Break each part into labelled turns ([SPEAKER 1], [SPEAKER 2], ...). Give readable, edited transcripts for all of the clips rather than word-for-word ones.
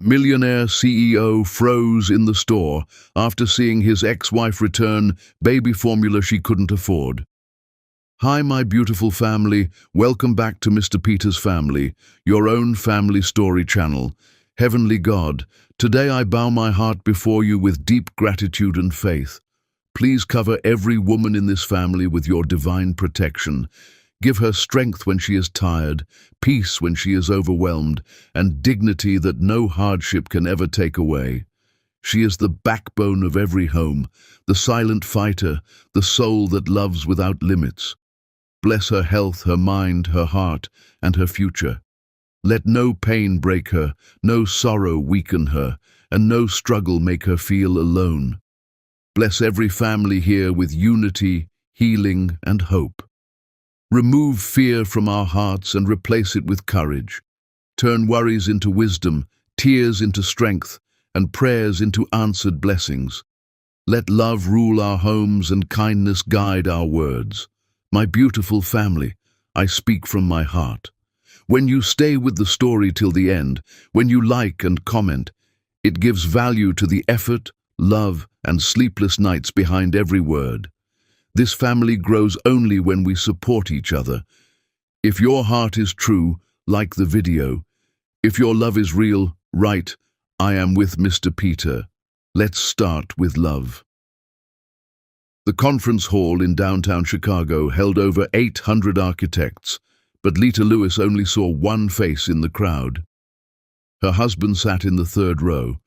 [SPEAKER 1] Millionaire CEO froze in the store after seeing his ex-wife return baby formula she couldn't afford. Hi, my beautiful family. Welcome back to Mr. Peter's Family, your own family story channel. Heavenly God, today I bow my heart before you with deep gratitude and faith. Please cover every woman in this family with your divine protection. Give her strength when she is tired, peace when she is overwhelmed, and dignity that no hardship can ever take away. She is the backbone of every home, the silent fighter, the soul that loves without limits. Bless her health, her mind, her heart, and her future. Let no pain break her, no sorrow weaken her, and no struggle make her feel alone. Bless every family here with unity, healing, and hope. Remove fear from our hearts and replace it with courage. Turn worries into wisdom, tears into strength, and prayers into answered blessings. Let love rule our homes and kindness guide our words. My beautiful family, I speak from my heart. When you stay with the story till the end, when you like and comment, it gives value to the effort, love, and sleepless nights behind every word. This family grows only when we support each other. If your heart is true, like the video. If your love is real, write, I am with Mr. Peter. Let's start with love. The conference hall in downtown Chicago held over 800 architects, but Lita Lewis only saw one face in the crowd. Her husband sat in the third row,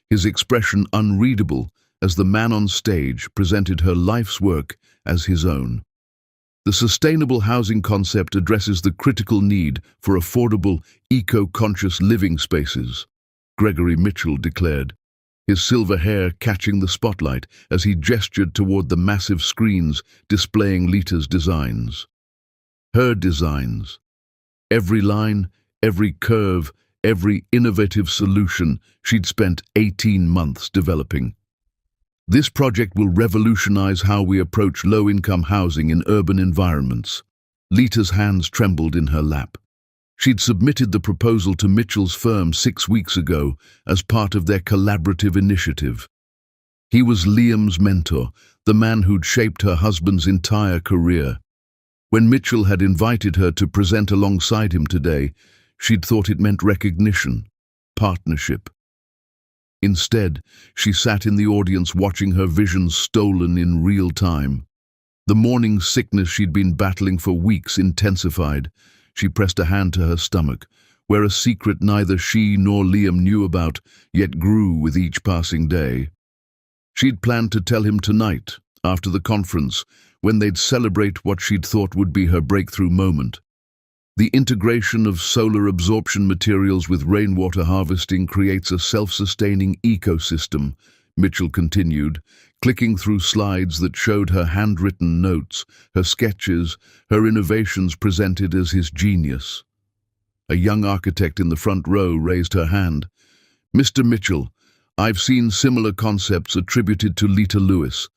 [SPEAKER 1] his expression unreadable as the man on stage presented her life's work as his own. The sustainable housing concept addresses the critical need for affordable, eco-conscious living spaces, Gregory Mitchell declared, his silver hair catching the spotlight as he gestured toward the massive screens displaying Lita's designs. Her designs. Every line, every curve, every innovative solution she'd spent 18 months developing. This project will revolutionize how we approach low-income housing in urban environments. Lita's hands trembled in her lap. She'd submitted the proposal to Mitchell's firm 6 weeks ago as part of their collaborative initiative. He was Liam's mentor, the man who'd shaped her husband's entire career. When Mitchell had invited her to present alongside him today, she'd thought it meant recognition, partnership. Instead, she sat in the audience watching her visions stolen in real time. The morning sickness she'd been battling for weeks intensified. She pressed a hand to her stomach, where a secret neither she nor Liam knew about, yet grew with each passing day. She'd planned to tell him tonight, after the conference, when they'd celebrate what she'd thought would be her breakthrough moment. The integration of solar absorption materials with rainwater harvesting creates a self-sustaining ecosystem, Mitchell continued, clicking through slides that showed her handwritten notes, her sketches, her innovations presented as his genius. A young architect in the front row raised her hand. Mr. Mitchell, I've seen similar concepts attributed to Lita Lewis.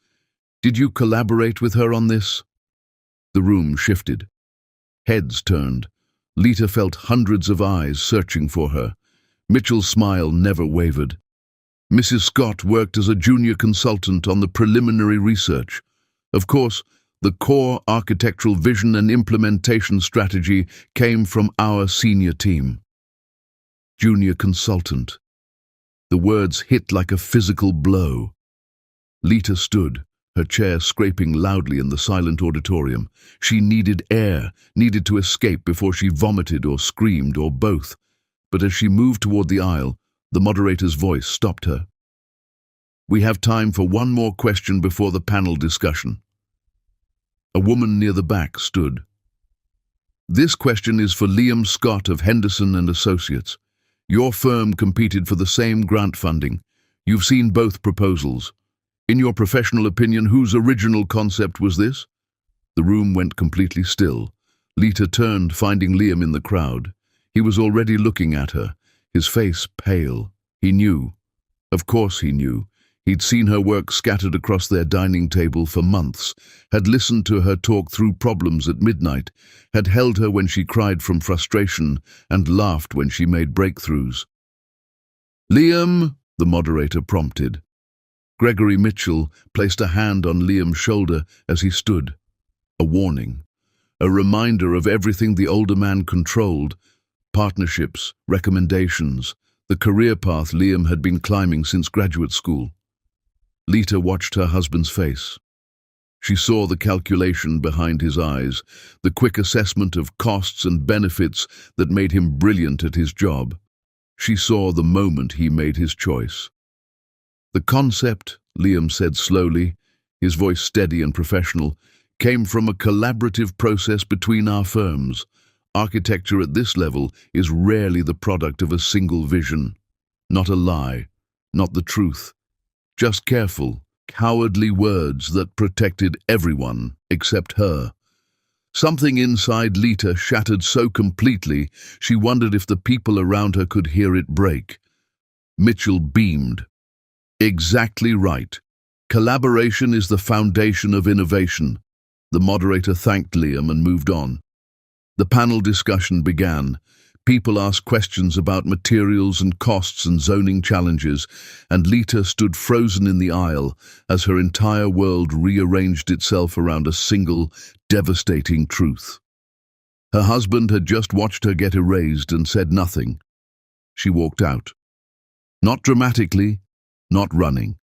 [SPEAKER 1] Did you collaborate with her on this? The room shifted. Heads turned. Lita felt hundreds of eyes searching for her. Mitchell's smile never wavered. Mrs. Scott worked as a junior consultant on the preliminary research. Of course, the core architectural vision and implementation strategy came from our senior team. Junior consultant. The words hit like a physical blow. Lita stood, her chair scraping loudly in the silent auditorium. She needed air, needed to escape before she vomited or screamed or both. But as she moved toward the aisle, the moderator's voice stopped her. We have time for one more question before the panel discussion. A woman near the back stood. This question is for Liam Scott of Henderson and Associates. Your firm competed for the same grant funding. You've seen both proposals. In your professional opinion, whose original concept was this? The room went completely still. Lita turned, finding Liam in the crowd. He was already looking at her, his face pale. He knew. Of course he knew. He'd seen her work scattered across their dining table for months, had listened to her talk through problems at midnight, had held her when she cried from frustration, and laughed when she made breakthroughs. "Liam," the moderator prompted. Gregory Mitchell placed a hand on Liam's shoulder as he stood. A warning. A reminder of everything the older man controlled: partnerships, recommendations, the career path Liam had been climbing since graduate school. Lita watched her husband's face. She saw the calculation behind his eyes, the quick assessment of costs and benefits that made him brilliant at his job. She saw the moment he made his choice. "The concept," Liam said slowly, his voice steady and professional, "came from a collaborative process between our firms. Architecture at this level is rarely the product of a single vision. Not a lie, not the truth. Just careful, cowardly words that protected everyone except her." Something inside Lita shattered so completely, she wondered if the people around her could hear it break. Mitchell beamed. "Exactly right. Collaboration is the foundation of innovation." The moderator thanked Liam and moved on. The panel discussion began. People asked questions about materials and costs and zoning challenges, and Lita stood frozen in the aisle as her entire world rearranged itself around a single, devastating truth. Her husband had just watched her get erased and said nothing. She walked out. Not dramatically, not running.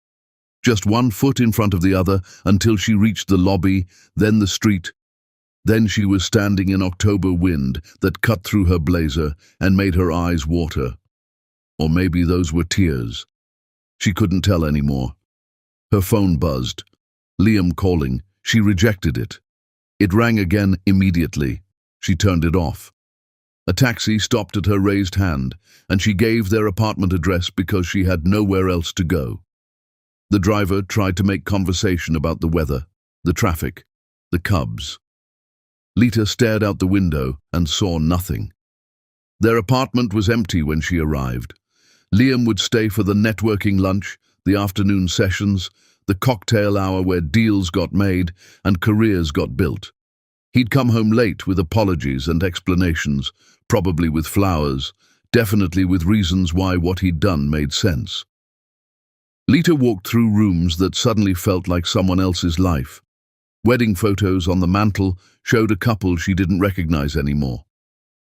[SPEAKER 1] Just one foot in front of the other until she reached the lobby, then the street. Then she was standing in October wind that cut through her blazer and made her eyes water. Or maybe those were tears. She couldn't tell anymore. Her phone buzzed. Liam calling. She rejected it. It rang again immediately. She turned it off. A taxi stopped at her raised hand, and she gave their apartment address because she had nowhere else to go. The driver tried to make conversation about the weather, the traffic, the Cubs. Lita stared out the window and saw nothing. Their apartment was empty when she arrived. Liam would stay for the networking lunch, the afternoon sessions, the cocktail hour where deals got made and careers got built. He'd come home late with apologies and explanations, probably with flowers, definitely with reasons why what he'd done made sense. Lita walked through rooms that suddenly felt like someone else's life. Wedding photos on the mantel showed a couple she didn't recognize anymore.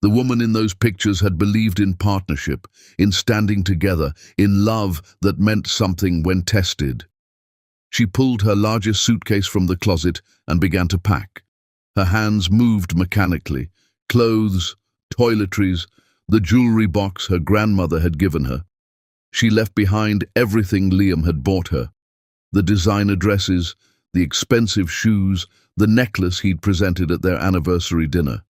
[SPEAKER 1] The woman in those pictures had believed in partnership, in standing together, in love that meant something when tested. She pulled her largest suitcase from the closet and began to pack. Her hands moved mechanically. Clothes, toiletries, the jewelry box her grandmother had given her. She left behind everything Liam had bought her. The designer dresses, the expensive shoes, the necklace he'd presented at their anniversary dinner.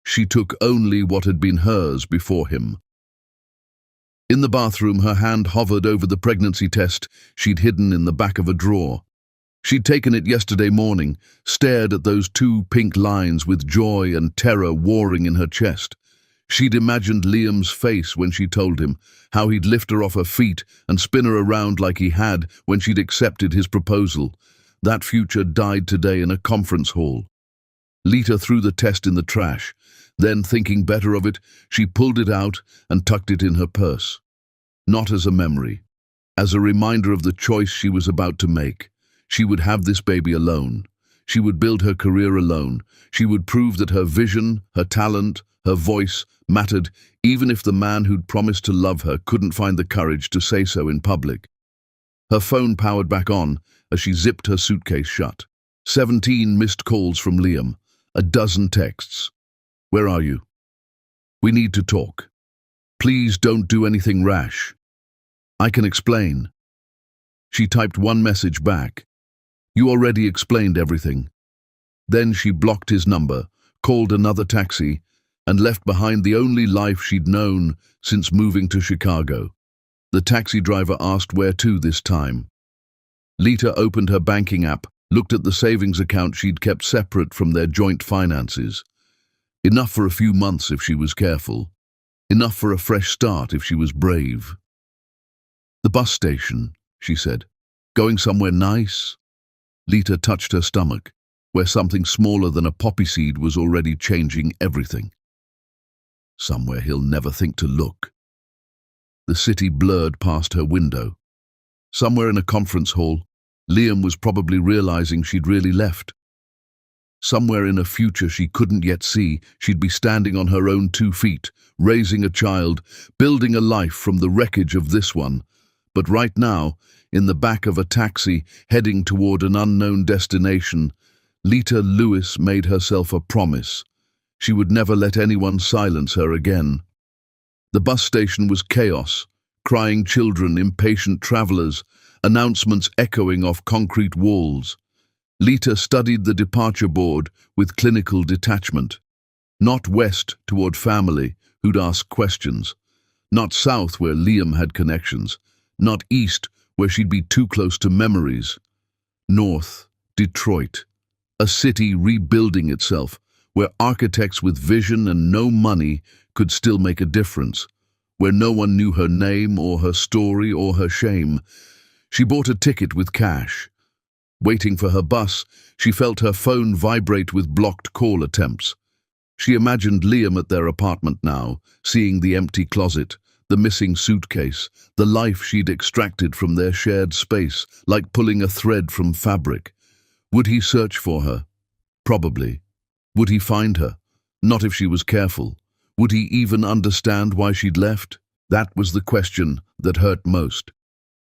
[SPEAKER 1] She took only what had been hers before him. In the bathroom, her hand hovered over the pregnancy test she'd hidden in the back of a drawer. She'd taken it yesterday morning, stared at those 2 pink lines with joy and terror warring in her chest. She'd imagined Liam's face when she told him, how he'd lift her off her feet and spin her around like he had when she'd accepted his proposal. That future died today in a conference hall. Lita threw the test in the trash. Then, thinking better of it, she pulled it out and tucked it in her purse. Not as a memory, as a reminder of the choice she was about to make. She would have this baby alone. She would build her career alone. She would prove that her vision, her talent, her voice mattered, even if the man who'd promised to love her couldn't find the courage to say so in public. Her phone powered back on as she zipped her suitcase shut. 17 missed calls from Liam, a dozen texts. "Where are you? We need to talk. Please don't do anything rash. I can explain." She typed one message back. "You already explained everything." Then she blocked his number, called another taxi, and left behind the only life she'd known since moving to Chicago. The taxi driver asked where to this time. Lita opened her banking app, looked at the savings account she'd kept separate from their joint finances. Enough for a few months if she was careful. Enough for a fresh start if she was brave. "The bus station," she said. "Going somewhere nice?" Lita touched her stomach, where something smaller than a poppy seed was already changing everything. "Somewhere he'll never think to look." The city blurred past her window. Somewhere in a conference hall, Liam was probably realizing she'd really left. Somewhere in a future she couldn't yet see, she'd be standing on her own 2 feet, raising a child, building a life from the wreckage of this one. But right now, in the back of a taxi, heading toward an unknown destination, Lita Lewis made herself a promise. She would never let anyone silence her again. The bus station was chaos, crying children, impatient travelers, announcements echoing off concrete walls. Lita studied the departure board with clinical detachment. Not west toward family, who'd ask questions. Not south where Liam had connections. Not east where she'd be too close to memories. North, Detroit. A city rebuilding itself, where architects with vision and no money could still make a difference. Where no one knew her name or her story or her shame. She bought a ticket with cash. Waiting for her bus, she felt her phone vibrate with blocked call attempts. She imagined Liam at their apartment now, seeing the empty closet, the missing suitcase, the life she'd extracted from their shared space, like pulling a thread from fabric. Would he search for her? Probably. Would he find her? Not if she was careful. Would he even understand why she'd left? That was the question that hurt most.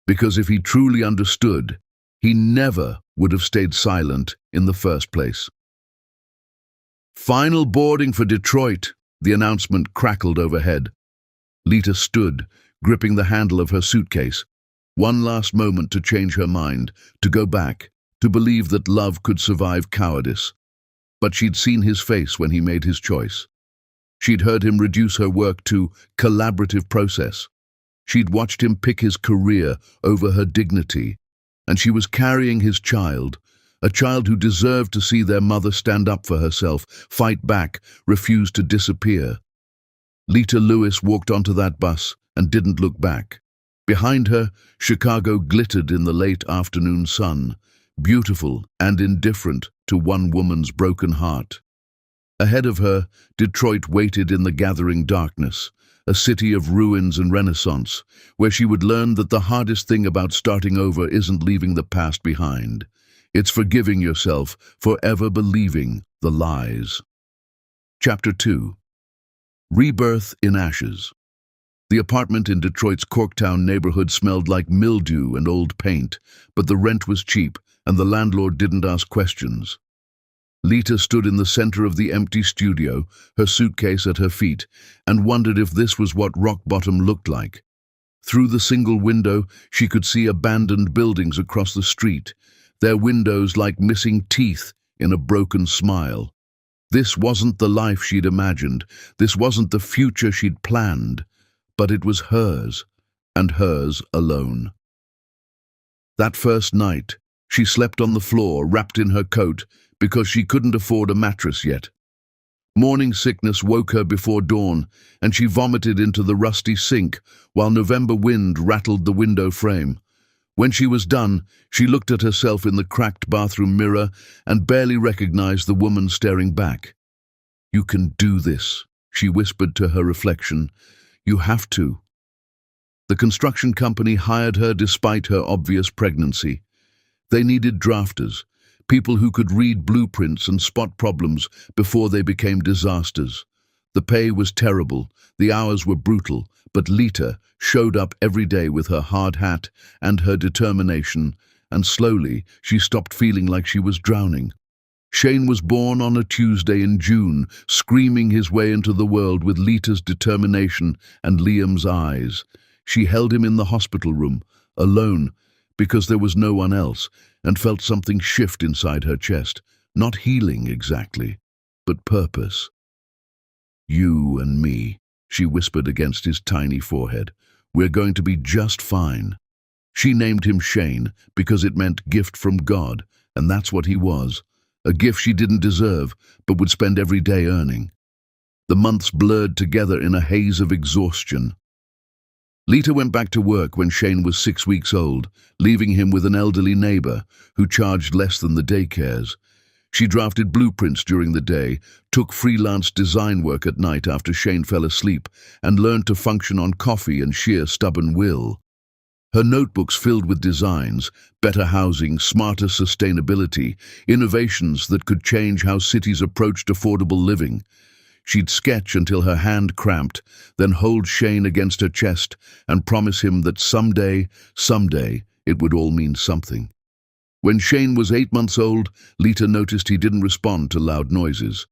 [SPEAKER 1] Because if he truly understood, he never would have stayed silent in the first place. Final boarding for Detroit, the announcement crackled overhead. Lita stood, gripping the handle of her suitcase. One last moment to change her mind, to go back, to believe that love could survive cowardice. But she'd seen his face when he made his choice. She'd heard him reduce her work to collaborative process. She'd watched him pick his career over her dignity. And she was carrying his child, a child who deserved to see their mother stand up for herself, fight back, refuse to disappear. Lita Lewis walked onto that bus and didn't look back. Behind her, Chicago glittered in the late afternoon sun, beautiful and indifferent to one woman's broken heart. Ahead of her, Detroit waited in the gathering darkness, a city of ruins and renaissance, where she would learn that the hardest thing about starting over isn't leaving the past behind. It's forgiving yourself for ever believing the lies. Chapter 2. Rebirth in Ashes. The apartment in Detroit's Corktown neighborhood smelled like mildew and old paint, but the rent was cheap and the landlord didn't ask questions. Lita stood in the center of the empty studio, her suitcase at her feet, and wondered if this was what rock bottom looked like. Through the single window, she could see abandoned buildings across the street, their windows like missing teeth in a broken smile. This wasn't the life she'd imagined, this wasn't the future she'd planned, but it was hers, and hers alone. That first night, she slept on the floor, wrapped in her coat, because she couldn't afford a mattress yet. Morning sickness woke her before dawn, and she vomited into the rusty sink while November wind rattled the window frame. When she was done, she looked at herself in the cracked bathroom mirror and barely recognized the woman staring back. "You can do this," she whispered to her reflection. "You have to." The construction company hired her despite her obvious pregnancy. They needed drafters, people who could read blueprints and spot problems before they became disasters. The pay was terrible, the hours were brutal, but Lita showed up every day with her hard hat and her determination, and slowly she stopped feeling like she was drowning. Shane was born on a Tuesday in June, screaming his way into the world with Lita's determination and Liam's eyes. She held him in the hospital room, alone, because there was no one else, and felt something shift inside her chest. Not healing exactly, but purpose. "You and me," she whispered against his tiny forehead. "We're going to be just fine." She named him Shane because it meant gift from God, and that's what he was. A gift she didn't deserve, but would spend every day earning. The months blurred together in a haze of exhaustion. Lita went back to work when Shane was 6 weeks old, leaving him with an elderly neighbor who charged less than the daycares. She drafted blueprints during the day, took freelance design work at night after Shane fell asleep, and learned to function on coffee and sheer stubborn will. Her notebooks filled with designs, better housing, smarter sustainability, innovations that could change how cities approached affordable living. She'd sketch until her hand cramped, then hold Shane against her chest and promise him that someday, it would all mean something. When Shane was 8 months old, Lita noticed he didn't respond to loud noises.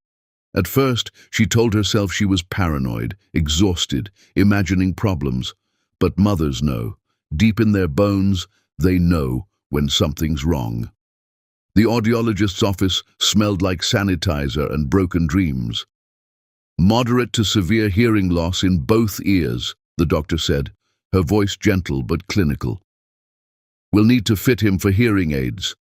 [SPEAKER 1] At first, she told herself she was paranoid, exhausted, imagining problems. But mothers know. Deep in their bones, they know when something's wrong. The audiologist's office smelled like sanitizer and broken dreams. Moderate to severe hearing loss in both ears, the doctor said, her voice gentle but clinical. We'll need to fit him for hearing aids.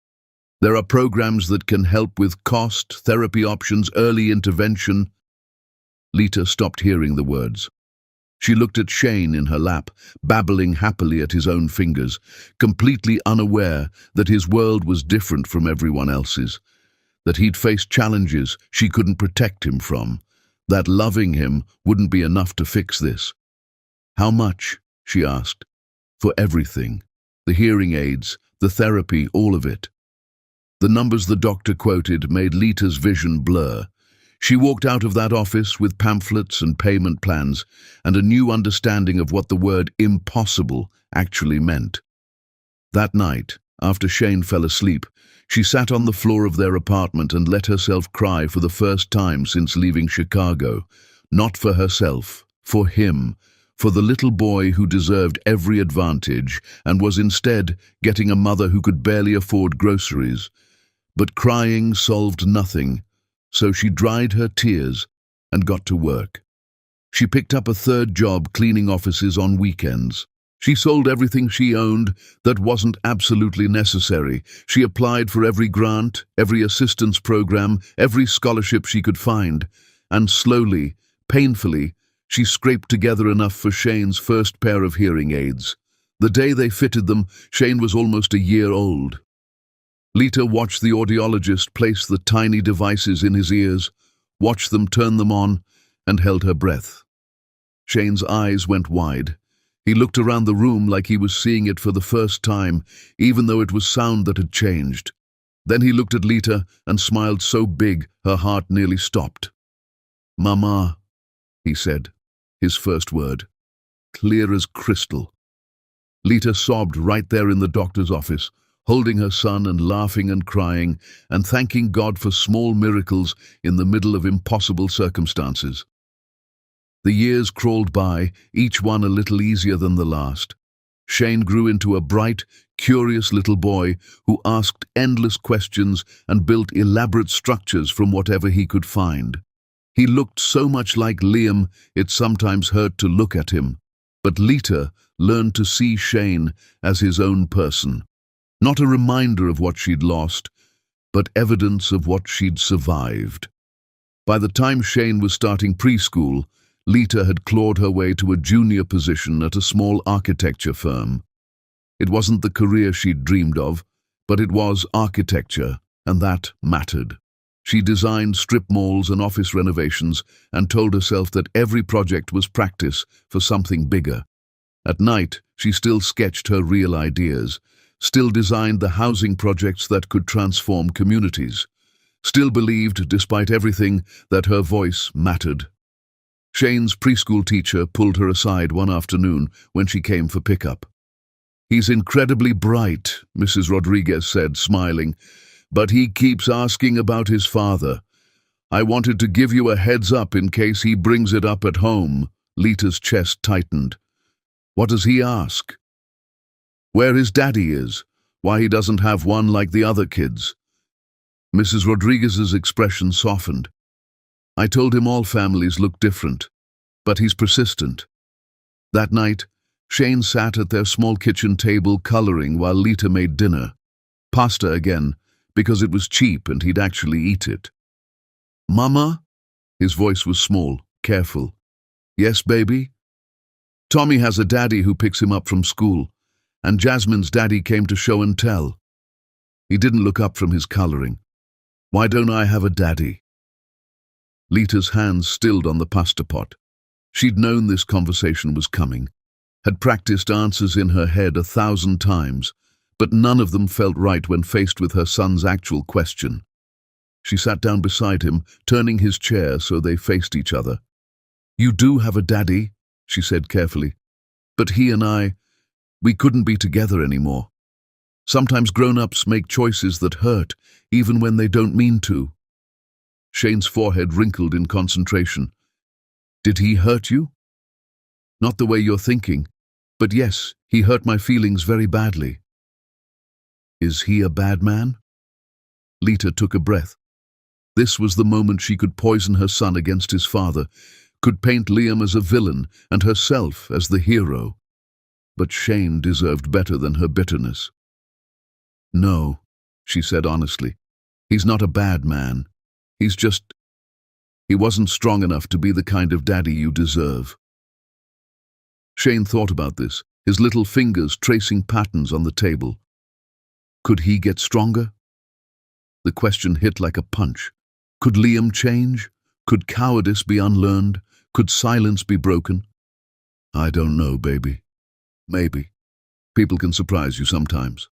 [SPEAKER 1] There are programs that can help with cost, therapy options, early intervention. Lita stopped hearing the words. She looked at Shane in her lap, babbling happily at his own fingers, completely unaware that his world was different from everyone else's, that he'd faced challenges she couldn't protect him from, that loving him wouldn't be enough to fix this. How much? She asked. For everything. The hearing aids, the therapy, all of it. The numbers the doctor quoted made Lita's vision blur. She walked out of that office with pamphlets and payment plans and a new understanding of what the word impossible actually meant. That night, after Shane fell asleep, she sat on the floor of their apartment and let herself cry for the first time since leaving Chicago. Not for herself, for him, for the little boy who deserved every advantage and was instead getting a mother who could barely afford groceries. But crying solved nothing, so she dried her tears and got to work. She picked up a third job cleaning offices on weekends. She sold everything she owned that wasn't absolutely necessary. She applied for every grant, every assistance program, every scholarship she could find, and slowly, painfully, she scraped together enough for Shane's first pair of hearing aids. The day they fitted them, Shane was almost a year old. Lita watched the audiologist place the tiny devices in his ears, watched them turn them on, and held her breath. Shane's eyes went wide. He looked around the room like he was seeing it for the first time, even though it was sound that had changed. Then he looked at Lita and smiled so big her heart nearly stopped. "Mama," he said, his first word, clear as crystal. Lita sobbed right there in the doctor's office, holding her son and laughing and crying and thanking God for small miracles in the middle of impossible circumstances. The years crawled by, each one a little easier than the last. Shane grew into a bright, curious little boy who asked endless questions and built elaborate structures from whatever he could find. He looked so much like Liam, it sometimes hurt to look at him. But Lita learned to see Shane as his own person. Not a reminder of what she'd lost, but evidence of what she'd survived. By the time Shane was starting preschool, Lita had clawed her way to a junior position at a small architecture firm. It wasn't the career she'd dreamed of, but it was architecture, and that mattered. She designed strip malls and office renovations and told herself that every project was practice for something bigger. At night, she still sketched her real ideas, still designed the housing projects that could transform communities, still believed, despite everything, that her voice mattered. Shane's preschool teacher pulled her aside one afternoon when she came for pickup. "He's incredibly bright," Mrs. Rodriguez said, smiling, "but he keeps asking about his father. I wanted to give you a heads up in case he brings it up at home." Lita's chest tightened. "What does he ask?" "Where his daddy is, why he doesn't have one like the other kids." Mrs. Rodriguez's expression softened. "I told him all families look different, but he's persistent." That night, Shane sat at their small kitchen table coloring while Lita made dinner. Pasta again, because it was cheap and he'd actually eat it. "Mama?" His voice was small, careful. "Yes, baby?" "Tommy has a daddy who picks him up from school, and Jasmine's daddy came to show and tell." He didn't look up from his coloring. Why don't I have a daddy? Lita's hands stilled on the pasta pot. She'd known this conversation was coming, had practiced answers in her head 1,000 times, but none of them felt right when faced with her son's actual question. She sat down beside him, turning his chair so they faced each other. "You do have a daddy," she said carefully, "but he and we couldn't be together anymore. Sometimes grown-ups make choices that hurt, even when they don't mean to." Shane's forehead wrinkled in concentration. "Did he hurt you?" "Not the way you're thinking, but yes, he hurt my feelings very badly." "Is he a bad man?" Lita took a breath. This was the moment she could poison her son against his father, could paint Liam as a villain and herself as the hero. But Shane deserved better than her bitterness. "No," she said honestly. "He's not a bad man. He wasn't strong enough to be the kind of daddy you deserve." Shane thought about this, his little fingers tracing patterns on the table. Could he get stronger? The question hit like a punch. Could Liam change? Could cowardice be unlearned? Could silence be broken? "I don't know, baby. Maybe. People can surprise you sometimes."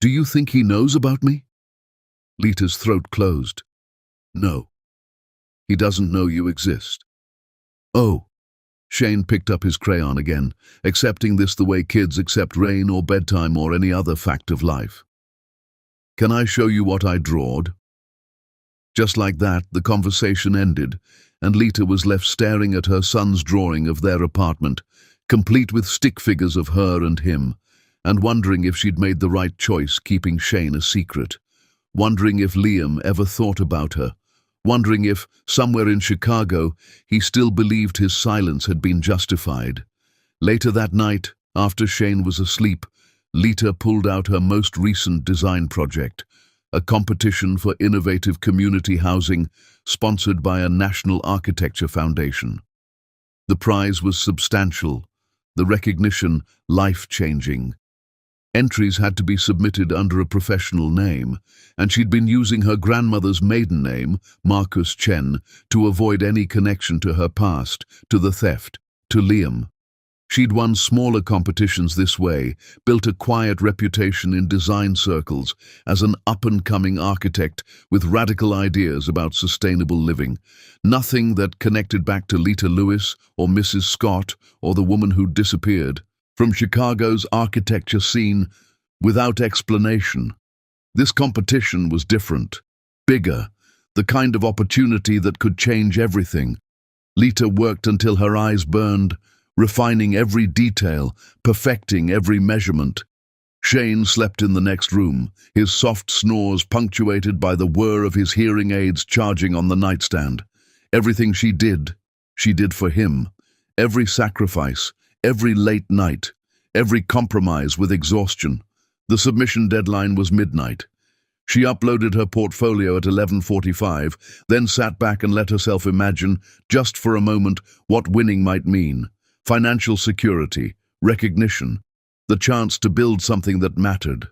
[SPEAKER 1] "Do you think he knows about me?" Lita's throat closed. "No. He doesn't know you exist." "Oh." Shane picked up his crayon again, accepting this the way kids accept rain or bedtime or any other fact of life. "Can I show you what I drawed?" Just like that, the conversation ended, and Lita was left staring at her son's drawing of their apartment, complete with stick figures of her and him, and wondering if she'd made the right choice keeping Shane a secret, wondering if Liam ever thought about her, wondering if, somewhere in Chicago, he still believed his silence had been justified. Later that night, after Shane was asleep, Lita pulled out her most recent design project, a competition for innovative community housing sponsored by a National Architecture Foundation. The prize was substantial, the recognition life-changing. Entries had to be submitted under a professional name, and she'd been using her grandmother's maiden name, Marcus Chen, to avoid any connection to her past, to the theft, to Liam. She'd won smaller competitions this way, built a quiet reputation in design circles as an up-and-coming architect with radical ideas about sustainable living. Nothing that connected back to Lita Lewis or Mrs. Scott or the woman who'd disappeared from Chicago's architecture scene without explanation. This competition was different, bigger, the kind of opportunity that could change everything. Lita worked until her eyes burned, refining every detail, perfecting every measurement. Shane slept in the next room, his soft snores punctuated by the whir of his hearing aids charging on the nightstand. Everything she did for him. Every sacrifice, every late night, every compromise with exhaustion. The submission deadline was midnight. She uploaded her portfolio at 11:45, then sat back and let herself imagine, just for a moment, what winning might mean. Financial security, recognition, the chance to build something that mattered.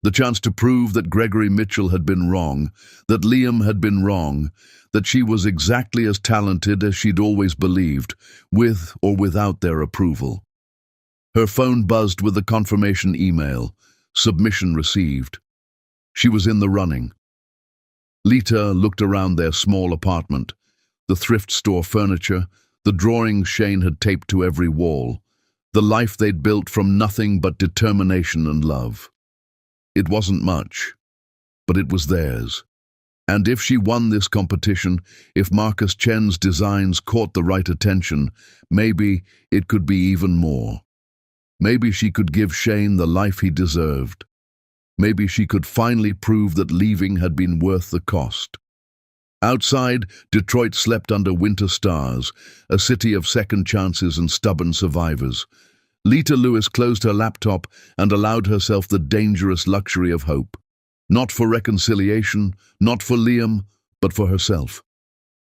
[SPEAKER 1] The chance to prove that Gregory Mitchell had been wrong, that Liam had been wrong, that she was exactly as talented as she'd always believed, with or without their approval. Her phone buzzed with a confirmation email. Submission received. She was in the running. Lita looked around their small apartment, the thrift store furniture, the drawings Shane had taped to every wall, the life they'd built from nothing but determination and love. It wasn't much, but it was theirs. And if she won this competition, if Marcus Chen's designs caught the right attention, maybe it could be even more. Maybe she could give Shane the life he deserved. Maybe she could finally prove that leaving had been worth the cost. Outside, Detroit slept under winter stars, a city of second chances and stubborn survivors. Lita Lewis closed her laptop and allowed herself the dangerous luxury of hope. Not for reconciliation, not for Liam, but for herself.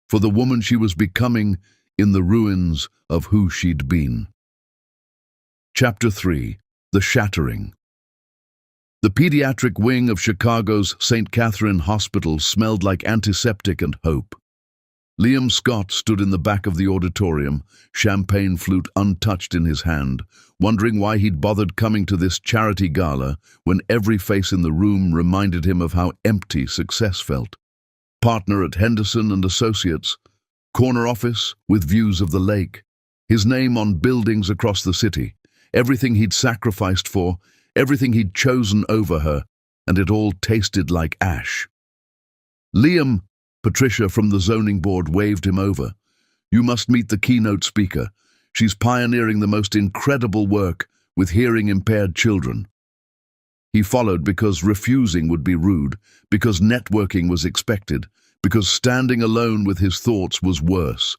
[SPEAKER 1] For the woman she was becoming in the ruins of who she'd been. Chapter 3. The Shattering. The pediatric wing of Chicago's St. Catherine Hospital smelled like antiseptic and hope. Liam Scott stood in the back of the auditorium, champagne flute untouched in his hand, wondering why he'd bothered coming to this charity gala when every face in the room reminded him of how empty success felt. Partner at Henderson and Associates, corner office with views of the lake, his name on buildings across the city, everything he'd sacrificed for, everything he'd chosen over her, and it all tasted like ash. Liam, Patricia from the zoning board waved him over. You must meet the keynote speaker. She's pioneering the most incredible work with hearing-impaired children. He followed because refusing would be rude, because networking was expected, because standing alone with his thoughts was worse.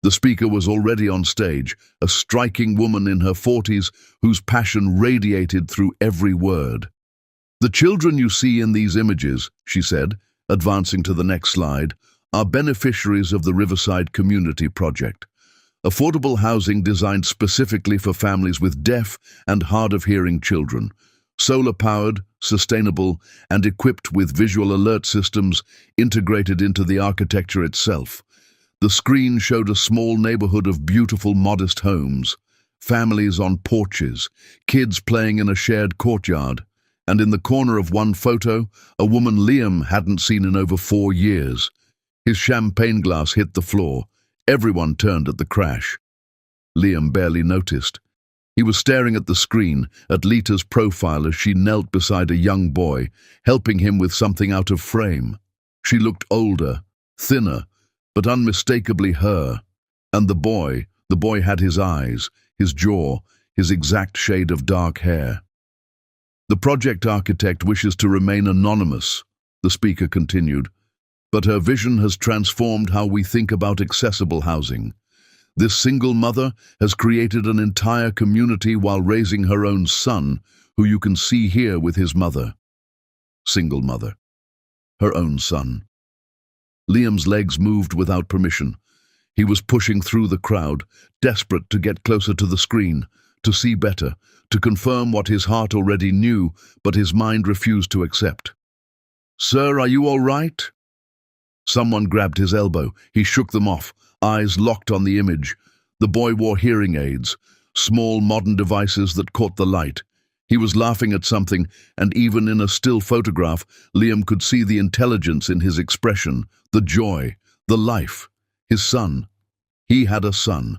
[SPEAKER 1] The speaker was already on stage, a striking woman in her 40s whose passion radiated through every word. The children you see in these images, she said, advancing to the next slide, are beneficiaries of the Riverside Community Project, affordable housing designed specifically for families with deaf and hard-of-hearing children, solar-powered, sustainable, and equipped with visual alert systems integrated into the architecture itself. The screen showed a small neighborhood of beautiful, modest homes, families on porches, kids playing in a shared courtyard, and in the corner of one photo, a woman Liam hadn't seen in over 4 years. His champagne glass hit the floor. Everyone turned at the crash. Liam barely noticed. He was staring at the screen, at Lita's profile as she knelt beside a young boy, helping him with something out of frame. She looked older, thinner, but unmistakably her. And the boy had his eyes, his jaw, his exact shade of dark hair. The project architect wishes to remain anonymous, the speaker continued, but her vision has transformed how we think about accessible housing. This single mother has created an entire community while raising her own son, who you can see here with his mother. Single mother. Her own son. Liam's legs moved without permission. He was pushing through the crowd, desperate to get closer to the screen, to see better, to confirm what his heart already knew, but his mind refused to accept. "Sir, are you all right?" Someone grabbed his elbow. He shook them off, eyes locked on the image. The boy wore hearing aids, small modern devices that caught the light. He was laughing at something, and even in a still photograph, Liam could see the intelligence in his expression, the joy, the life. His son. He had a son.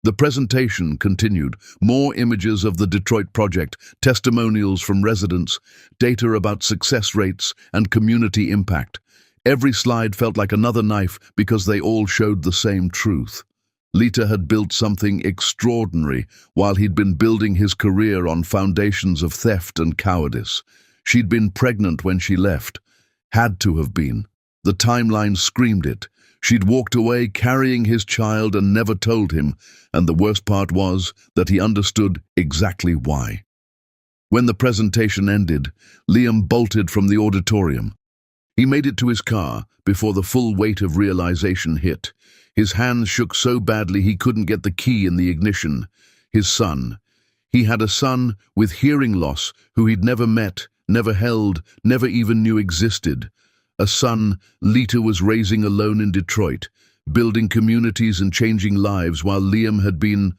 [SPEAKER 1] The presentation continued. More images of the Detroit project, testimonials from residents, data about success rates and community impact. Every slide felt like another knife because they all showed the same truth. Lita had built something extraordinary while he'd been building his career on foundations of theft and cowardice. She'd been pregnant when she left. Had to have been. The timeline screamed it. She'd walked away carrying his child and never told him, and the worst part was that he understood exactly why. When the presentation ended, Liam bolted from the auditorium. He made it to his car before the full weight of realization hit. His hands shook so badly he couldn't get the key in the ignition. His son. He had a son with hearing loss who he'd never met, never held, never even knew existed. A son Lita was raising alone in Detroit, building communities and changing lives while Liam had been,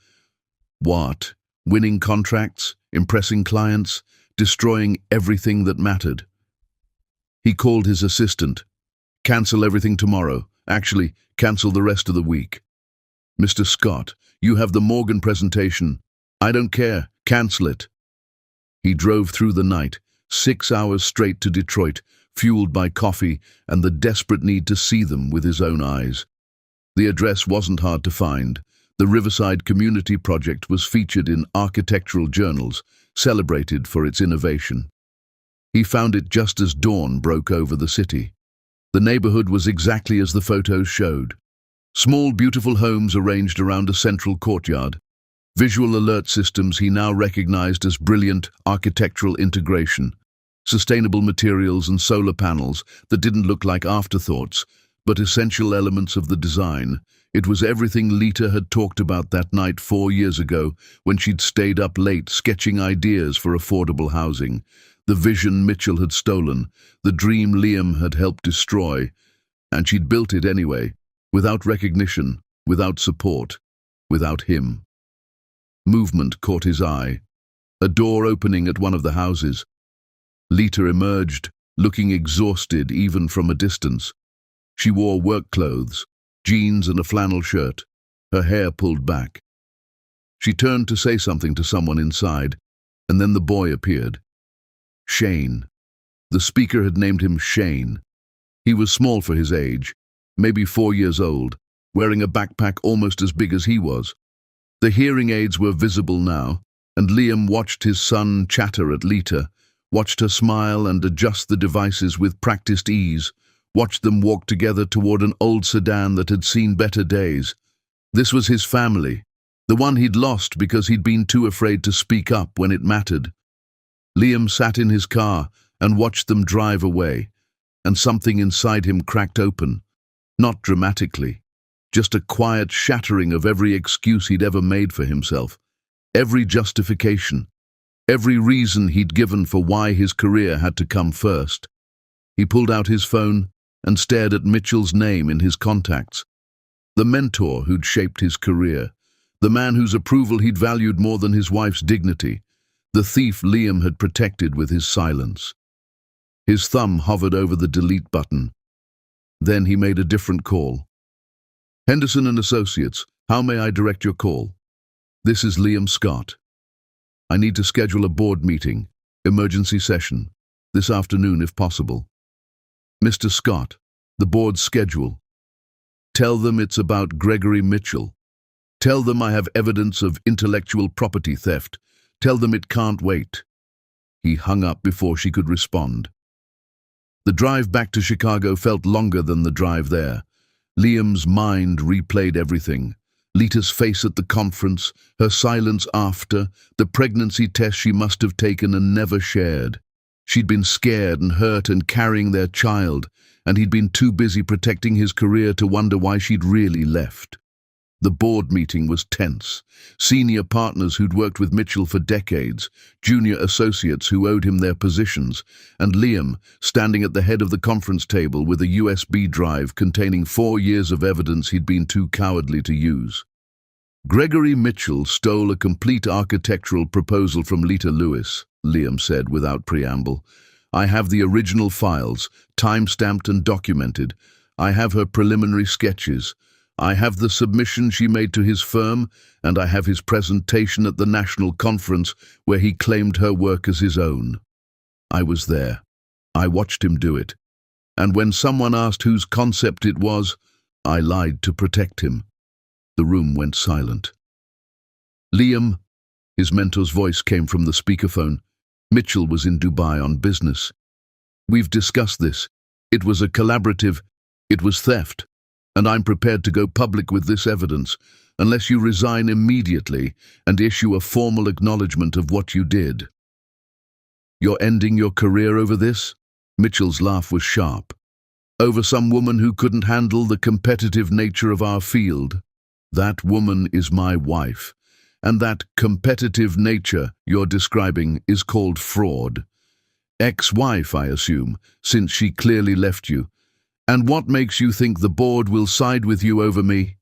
[SPEAKER 1] what? Winning contracts, impressing clients, destroying everything that mattered. He called his assistant. "Cancel everything tomorrow. Actually, cancel the rest of the week. Mr. Scott, you have the Morgan presentation. I don't care. Cancel it." He drove through the night, 6 hours straight to Detroit, fueled by coffee and the desperate need to see them with his own eyes. The address wasn't hard to find. The Riverside Community Project was featured in architectural journals, celebrated for its innovation. He found it just as dawn broke over the city. The neighborhood was exactly as the photos showed. Small, beautiful homes arranged around a central courtyard. Visual alert systems he now recognized as brilliant architectural integration. Sustainable materials and solar panels that didn't look like afterthoughts, but essential elements of the design. It was everything Lita had talked about that night 4 years ago when she'd stayed up late sketching ideas for affordable housing. The vision Mitchell had stolen, the dream Liam had helped destroy, and she'd built it anyway, without recognition, without support, without him. Movement caught his eye. A door opening at one of the houses. Lita emerged, looking exhausted even from a distance. She wore work clothes, jeans and a flannel shirt, her hair pulled back. She turned to say something to someone inside, and then the boy appeared. Shane. The speaker had named him Shane. He was small for his age, maybe 4 years old, wearing a backpack almost as big as he was. The hearing aids were visible now, and Liam watched his son chatter at Lita, watched her smile and adjust the devices with practiced ease, watched them walk together toward an old sedan that had seen better days. This was his family, the one he'd lost because he'd been too afraid to speak up when it mattered. Liam sat in his car and watched them drive away, and something inside him cracked open, not dramatically, just a quiet shattering of every excuse he'd ever made for himself, every justification, every reason he'd given for why his career had to come first. He pulled out his phone and stared at Mitchell's name in his contacts. The mentor who'd shaped his career, the man whose approval he'd valued more than his wife's dignity, the thief Liam had protected with his silence. His thumb hovered over the delete button. Then he made a different call. Henderson and Associates, how may I direct your call? This is Liam Scott. I need to schedule a board meeting, emergency session, this afternoon if possible. Mr. Scott, the board's schedule. Tell them it's about Gregory Mitchell. Tell them I have evidence of intellectual property theft. Tell them it can't wait. He hung up before she could respond. The drive back to Chicago felt longer than the drive there. Liam's mind replayed everything. Lita's face at the conference, her silence after, the pregnancy test she must have taken and never shared. She'd been scared and hurt and carrying their child, and he'd been too busy protecting his career to wonder why she'd really left. The board meeting was tense. Senior partners who'd worked with Mitchell for decades, junior associates who owed him their positions, and Liam, standing at the head of the conference table with a USB drive containing 4 years of evidence he'd been too cowardly to use. Gregory Mitchell stole a complete architectural proposal from Lita Lewis, Liam said without preamble. I have the original files, time-stamped and documented. I have her preliminary sketches. I have the submission she made to his firm, and I have his presentation at the national conference where he claimed her work as his own. I was there. I watched him do it. And when someone asked whose concept it was, I lied to protect him. The room went silent. Liam, his mentor's voice came from the speakerphone. Mitchell was in Dubai on business. We've discussed this. It was a collaborative. It was theft. And I'm prepared to go public with this evidence, unless you resign immediately and issue a formal acknowledgement of what you did. You're ending your career over this? Mitchell's laugh was sharp. Over some woman who couldn't handle the competitive nature of our field? That woman is my wife, and that competitive nature you're describing is called fraud. Ex-wife, I assume, since she clearly left you. And what makes you think the board will side with you over me?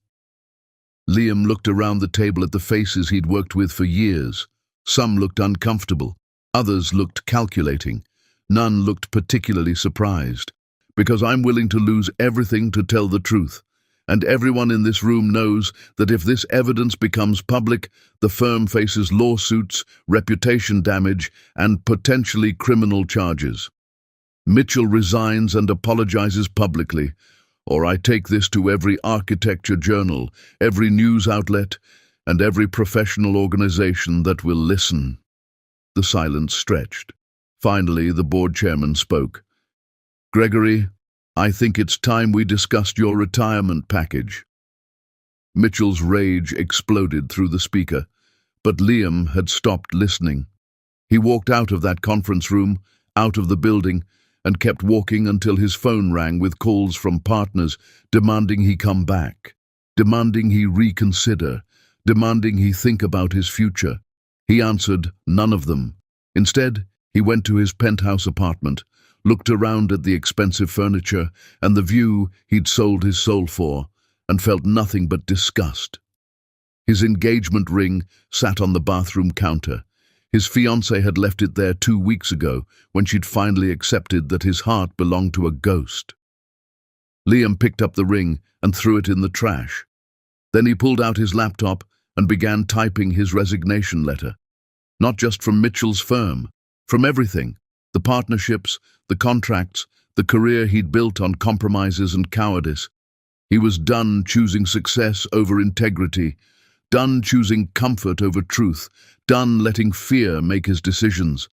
[SPEAKER 1] Liam looked around the table at the faces he'd worked with for years. Some looked uncomfortable. Others looked calculating. None looked particularly surprised. Because I'm willing to lose everything to tell the truth. And everyone in this room knows that if this evidence becomes public, the firm faces lawsuits, reputation damage, and potentially criminal charges. Mitchell resigns and apologizes publicly, or I take this to every architecture journal, every news outlet, and every professional organization that will listen. The silence stretched. Finally, the board chairman spoke. Gregory, I think it's time we discussed your retirement package. Mitchell's rage exploded through the speaker, but Liam had stopped listening. He walked out of that conference room, out of the building, and kept walking until his phone rang with calls from partners demanding he come back. demanding he reconsider, demanding he think about his future. He answered, none of them. Instead, he went to his penthouse apartment, looked around at the expensive furniture and the view he'd sold his soul for, and felt nothing but disgust. His engagement ring sat on the bathroom counter. His fiancée had left it there 2 weeks ago when she'd finally accepted that his heart belonged to a ghost. Liam picked up the ring and threw it in the trash. Then he pulled out his laptop and began typing his resignation letter. Not just from Mitchell's firm, from everything. The partnerships, the contracts, the career he'd built on compromises and cowardice. He was done choosing success over integrity, done choosing comfort over truth, done letting fear make his decisions.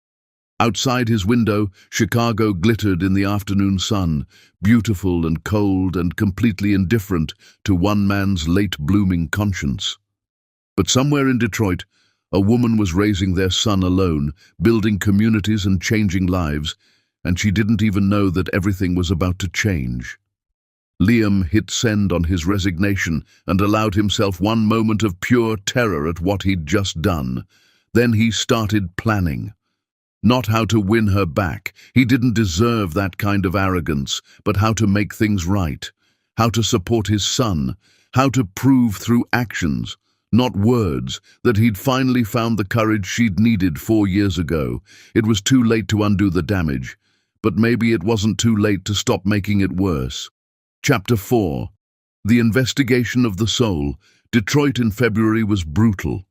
[SPEAKER 1] Outside his window, Chicago glittered in the afternoon sun, beautiful and cold and completely indifferent to one man's late-blooming conscience. But somewhere in Detroit, a woman was raising their son alone, building communities and changing lives, and she didn't even know that everything was about to change. Liam hit send on his resignation and allowed himself one moment of pure terror at what he'd just done. Then he started planning. Not how to win her back. He didn't deserve that kind of arrogance, but how to make things right. How to support his son. How to prove through actions, not words, that he'd finally found the courage she'd needed 4 years ago. It was too late to undo the damage, but maybe it wasn't too late to stop making it worse. Chapter 4. The Investigation of the Soul. Detroit in February was brutal.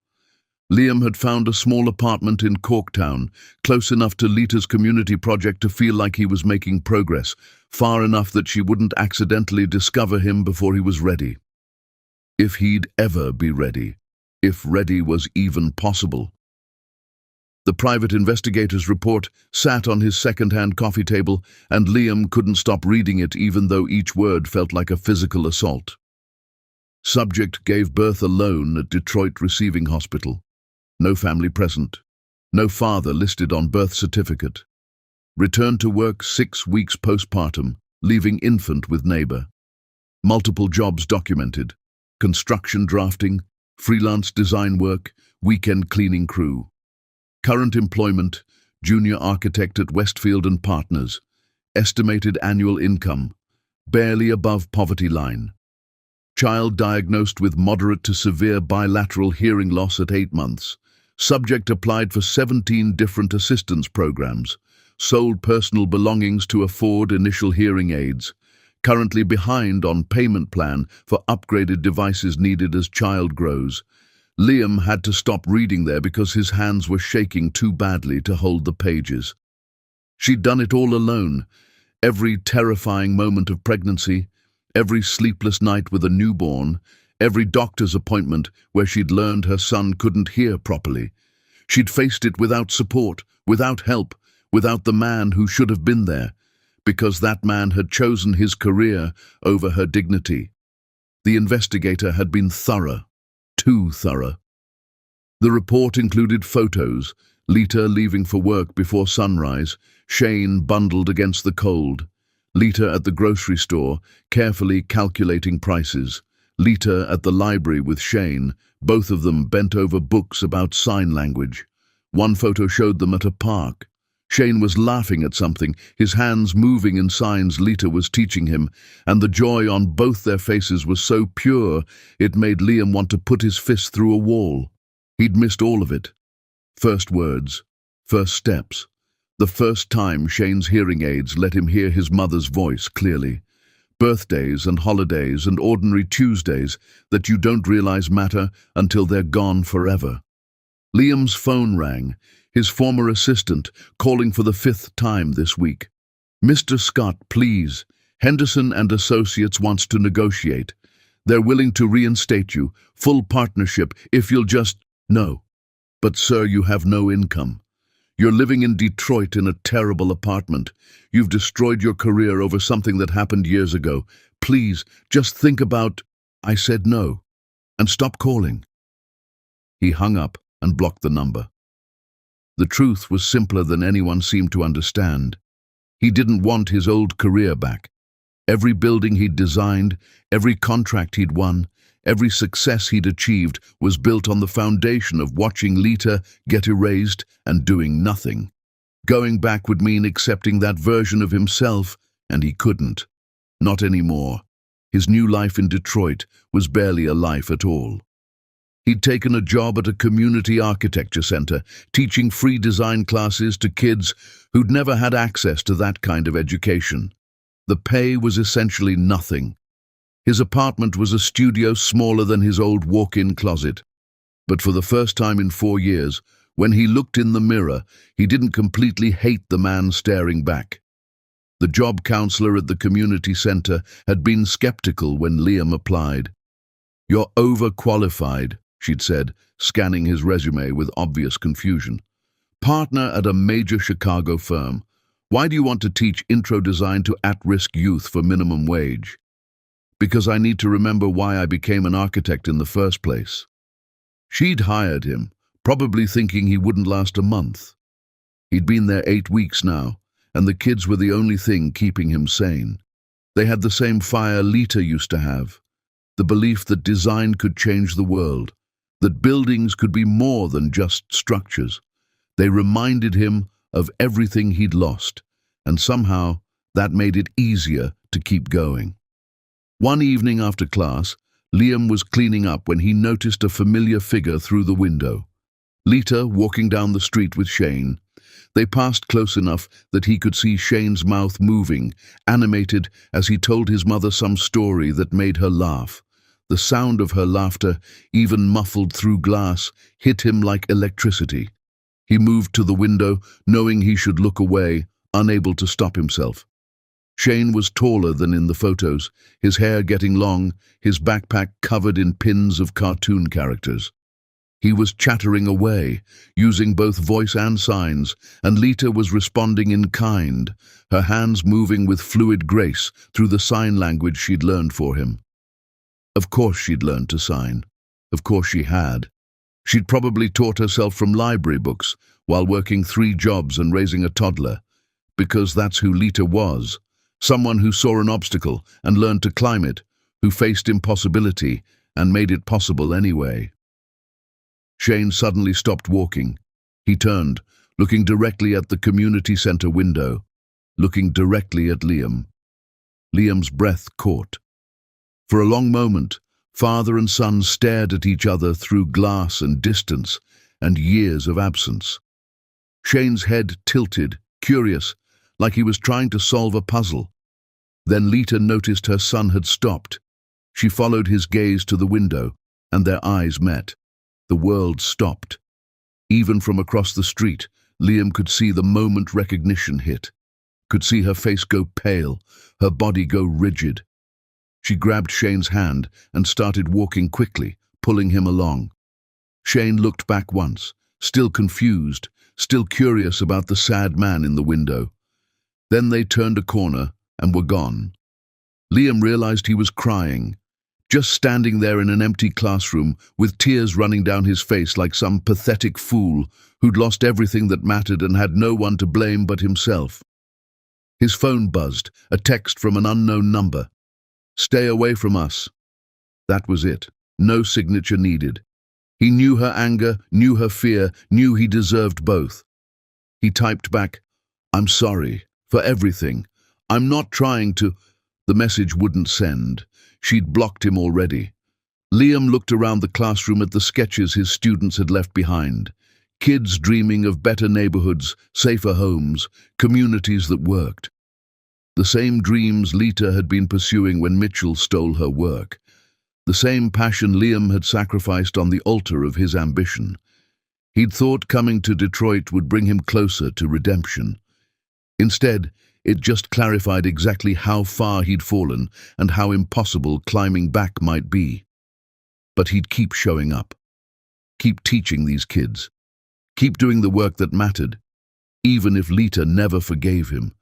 [SPEAKER 1] Liam had found a small apartment in Corktown, close enough to Lita's community project to feel like he was making progress, far enough that she wouldn't accidentally discover him before he was ready. If he'd ever be ready. If ready was even possible. The private investigator's report sat on his second-hand coffee table, and Liam couldn't stop reading it even though each word felt like a physical assault. Subject gave birth alone at Detroit Receiving Hospital. No family present. No father listed on birth certificate. Returned to work 6 weeks postpartum, leaving infant with neighbor. Multiple jobs documented. Construction drafting, freelance design work, weekend cleaning crew. Current employment, junior architect at Westfield and Partners. Estimated annual income, barely above poverty line. Child diagnosed with moderate to severe bilateral hearing loss at 8 months. Subject applied for 17 different assistance programs. Sold personal belongings to afford initial hearing aids. Currently behind on payment plan for upgraded devices needed as child grows. Liam had to stop reading there because his hands were shaking too badly to hold the pages. She'd done it all alone. Every terrifying moment of pregnancy, every sleepless night with a newborn, every doctor's appointment where she'd learned her son couldn't hear properly. She'd faced it without support, without help, without the man who should have been there, because that man had chosen his career over her dignity. The investigator had been thorough. Too thorough. The report included photos, Lita leaving for work before sunrise, Shane bundled against the cold, Lita at the grocery store, carefully calculating prices, Lita at the library with Shane, both of them bent over books about sign language. One photo showed them at a park. Shane was laughing at something, his hands moving in signs Lita was teaching him, and the joy on both their faces was so pure it made Liam want to put his fist through a wall. He'd missed all of it. First words, first steps. The first time Shane's hearing aids let him hear his mother's voice clearly. Birthdays and holidays and ordinary Tuesdays that you don't realize matter until they're gone forever. Liam's phone rang. His former assistant, calling for the 5th time this week. Mr. Scott, please. Henderson and Associates wants to negotiate. They're willing to reinstate you, full partnership, if you'll just... No. But sir, you have no income. You're living in Detroit in a terrible apartment. You've destroyed your career over something that happened years ago. Please, just think about... I said no. And stop calling. He hung up and blocked the number. The truth was simpler than anyone seemed to understand. He didn't want his old career back. Every building he'd designed, every contract he'd won, Every success he'd achieved was built on the foundation of watching Lita get erased and doing nothing. Going back would mean accepting that version of himself, and he couldn't. Not anymore. His new life in Detroit was barely a life at all. He'd taken a job at a community architecture center, teaching free design classes to kids who'd never had access to that kind of education. The pay was essentially nothing. His apartment was a studio smaller than his old walk-in closet. But for the first time in 4 years, when he looked in the mirror, he didn't completely hate the man staring back. The job counselor at the community center had been skeptical when Liam applied. "You're overqualified," she'd said, scanning his resume with obvious confusion. "Partner at a major Chicago firm. Why do you want to teach intro design to at-risk youth for minimum wage?" "Because I need to remember why I became an architect in the first place." She'd hired him, probably thinking he wouldn't last a month. He'd been there 8 weeks now, and the kids were the only thing keeping him sane. They had the same fire Lita used to have, the belief that design could change the world, that buildings could be more than just structures. They reminded him of everything he'd lost, and somehow that made it easier to keep going. One evening after class, Liam was cleaning up when he noticed a familiar figure through the window. Lita walking down the street with Shane. They passed close enough that he could see Shane's mouth moving, animated as he told his mother some story that made her laugh. The sound of her laughter, even muffled through glass, hit him like electricity. He moved to the window, knowing he should look away, unable to stop himself. Shane was taller than in the photos, his hair getting long, his backpack covered in pins of cartoon characters. He was chattering away, using both voice and signs, and Lita was responding in kind, her hands moving with fluid grace through the sign language she'd learned for him. Of course she'd learned to sign. Of course she had. She'd probably taught herself from library books while working 3 jobs and raising a toddler, because that's who Lita was, someone who saw an obstacle and learned to climb it, who faced impossibility and made it possible anyway. Shane suddenly stopped walking. He turned, looking directly at the community center window, looking directly at Liam. Liam's breath caught. For a long moment, father and son stared at each other through glass and distance and years of absence. Shane's head tilted, curious, like he was trying to solve a puzzle. Then Lita noticed her son had stopped. She followed his gaze to the window, and their eyes met. The world stopped. Even from across the street, Liam could see the moment recognition hit. Could see her face go pale, her body go rigid. She grabbed Shane's hand and started walking quickly, pulling him along. Shane looked back once, still confused, still curious about the sad man in the window. Then they turned a corner and were gone. Liam realized he was crying, just standing there in an empty classroom with tears running down his face like some pathetic fool who'd lost everything that mattered and had no one to blame but himself. His phone buzzed, a text from an unknown number. "Stay away from us." That was it. No signature needed. He knew her anger, knew her fear, knew he deserved both. He typed back, "I'm sorry for everything. I'm not trying to—" The message wouldn't send. She'd blocked him already. Liam looked around the classroom at the sketches his students had left behind. Kids dreaming of better neighborhoods, safer homes, communities that worked. The same dreams Lita had been pursuing when Mitchell stole her work. The same passion Liam had sacrificed on the altar of his ambition. He'd thought coming to Detroit would bring him closer to redemption. Instead, it just clarified exactly how far he'd fallen and how impossible climbing back might be. But he'd keep showing up. Keep teaching these kids. Keep doing the work that mattered. Even if Lita never forgave him.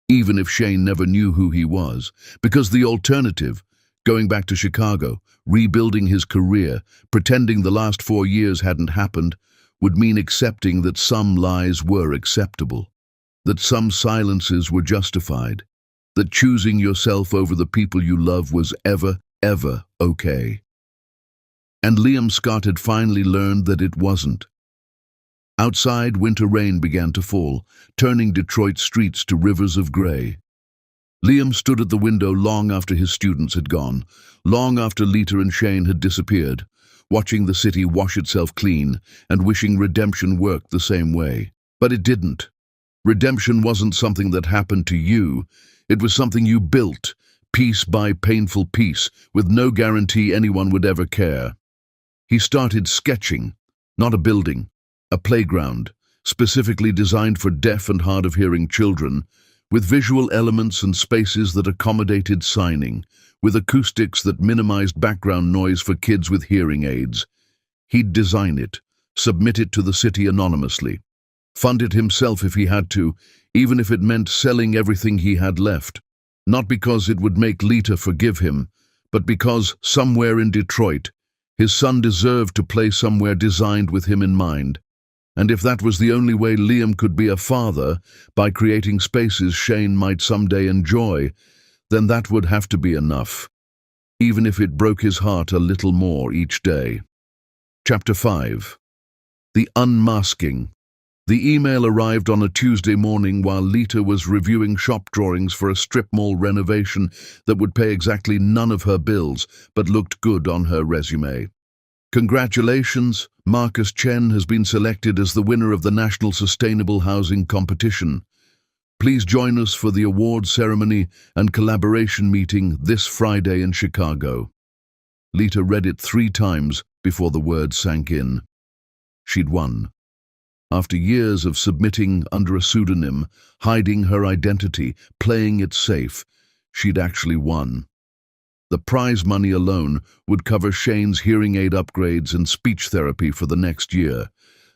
[SPEAKER 1] Even if Shane never knew who he was. Because the alternative, going back to Chicago, rebuilding his career, pretending the last 4 years hadn't happened, would mean accepting that some lies were acceptable. That some silences were justified, that choosing yourself over the people you love was ever okay. And Liam Scott had finally learned that it wasn't. Outside, winter rain began to fall, turning Detroit streets to rivers of grey. Liam stood at the window long after his students had gone, long after Lita and Shane had disappeared, watching the city wash itself clean and wishing redemption worked the same way. But it didn't. Redemption wasn't something that happened to you. It was something you built, piece by painful piece, with no guarantee anyone would ever care. He started sketching, not a building, a playground, specifically designed for deaf and hard-of-hearing children, with visual elements and spaces that accommodated signing, with acoustics that minimized background noise for kids with hearing aids. He'd design it, submit it to the city anonymously, fund it himself if he had to, even if it meant selling everything he had left. Not because it would make Lita forgive him, but because, somewhere in Detroit, his son deserved to play somewhere designed with him in mind. And if that was the only way Liam could be a father, by creating spaces Shane might someday enjoy, then that would have to be enough, even if it broke his heart a little more each day. Chapter 5. The Unmasking. The email arrived on a Tuesday morning while Lita was reviewing shop drawings for a strip mall renovation that would pay exactly none of her bills, but looked good on her resume. Congratulations, Marcus Chen has been selected as the winner of the National Sustainable Housing Competition. Please join us for the awards ceremony and collaboration meeting this Friday in Chicago. Lita read it 3 times before the words sank in. She'd won. After years of submitting under a pseudonym, hiding her identity, playing it safe, she'd actually won. The prize money alone would cover Shane's hearing aid upgrades and speech therapy for the next year.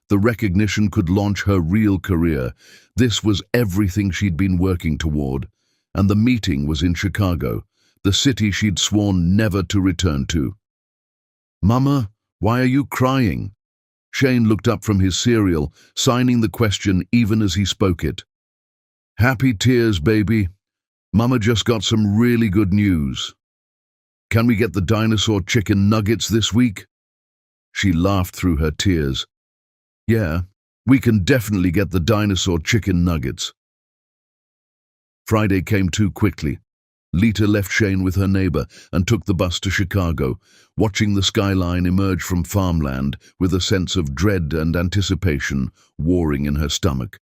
[SPEAKER 1] The recognition could launch her real career. This was everything she'd been working toward. And the meeting was in Chicago, the city she'd sworn never to return to. "Mama, why are you crying?" Shane looked up from his cereal, signing the question even as he spoke it. "Happy tears, baby. Mama just got some really good news. Can we get the dinosaur chicken nuggets this week?" She laughed through her tears. "Yeah, we can definitely get the dinosaur chicken nuggets." Friday came too quickly. Lita left Shane with her neighbor and took the bus to Chicago, watching the skyline emerge from farmland with a sense of dread and anticipation warring in her stomach.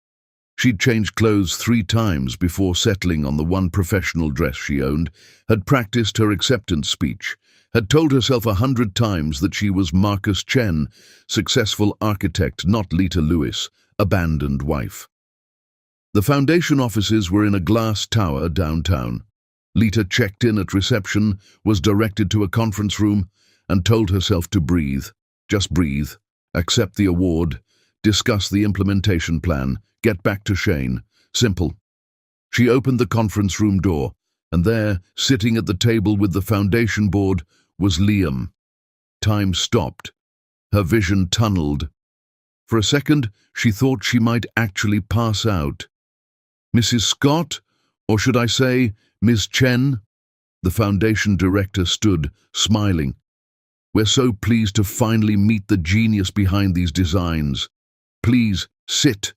[SPEAKER 1] She'd changed clothes 3 times before settling on the one professional dress she owned, had practiced her acceptance speech, had told herself 100 times that she was Marcus Chen, successful architect, not Lita Lewis, abandoned wife. The foundation offices were in a glass tower downtown. Lita checked in at reception, was directed to a conference room, and told herself to breathe. Just breathe. Accept the award. Discuss the implementation plan. Get back to Shane. Simple. She opened the conference room door, and there, sitting at the table with the foundation board, was Liam. Time stopped. Her vision tunneled. For a second, she thought she might actually pass out. "Mrs. Scott, or should I say, Ms. Chen?" The foundation director stood, smiling. "We're so pleased to finally meet the genius behind these designs. Please, sit."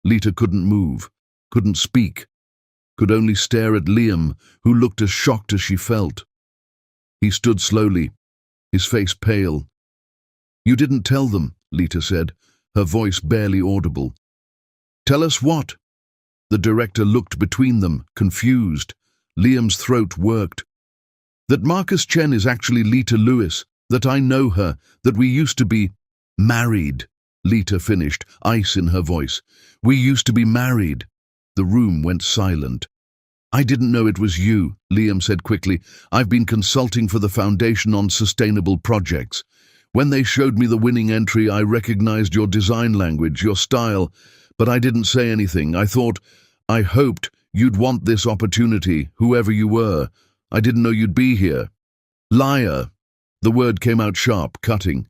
[SPEAKER 1] Lita couldn't move, couldn't speak, could only stare at Liam, who looked as shocked as she felt. He stood slowly, his face pale. "You didn't tell them," Lita said, her voice barely audible. "Tell us what?" The director looked between them, confused. Liam's throat worked. "That Marcus Chen is actually Lita Lewis, that I know her, that we used to be married." Lita finished, ice in her voice. "We used to be married." The room went silent. "I didn't know it was you," Liam said quickly. "I've been consulting for the foundation on sustainable projects. When they showed me the winning entry, I recognized your design language, your style, but I didn't say anything. I hoped you'd want this opportunity, whoever you were. I didn't know you'd be here." "Liar." The word came out sharp, cutting.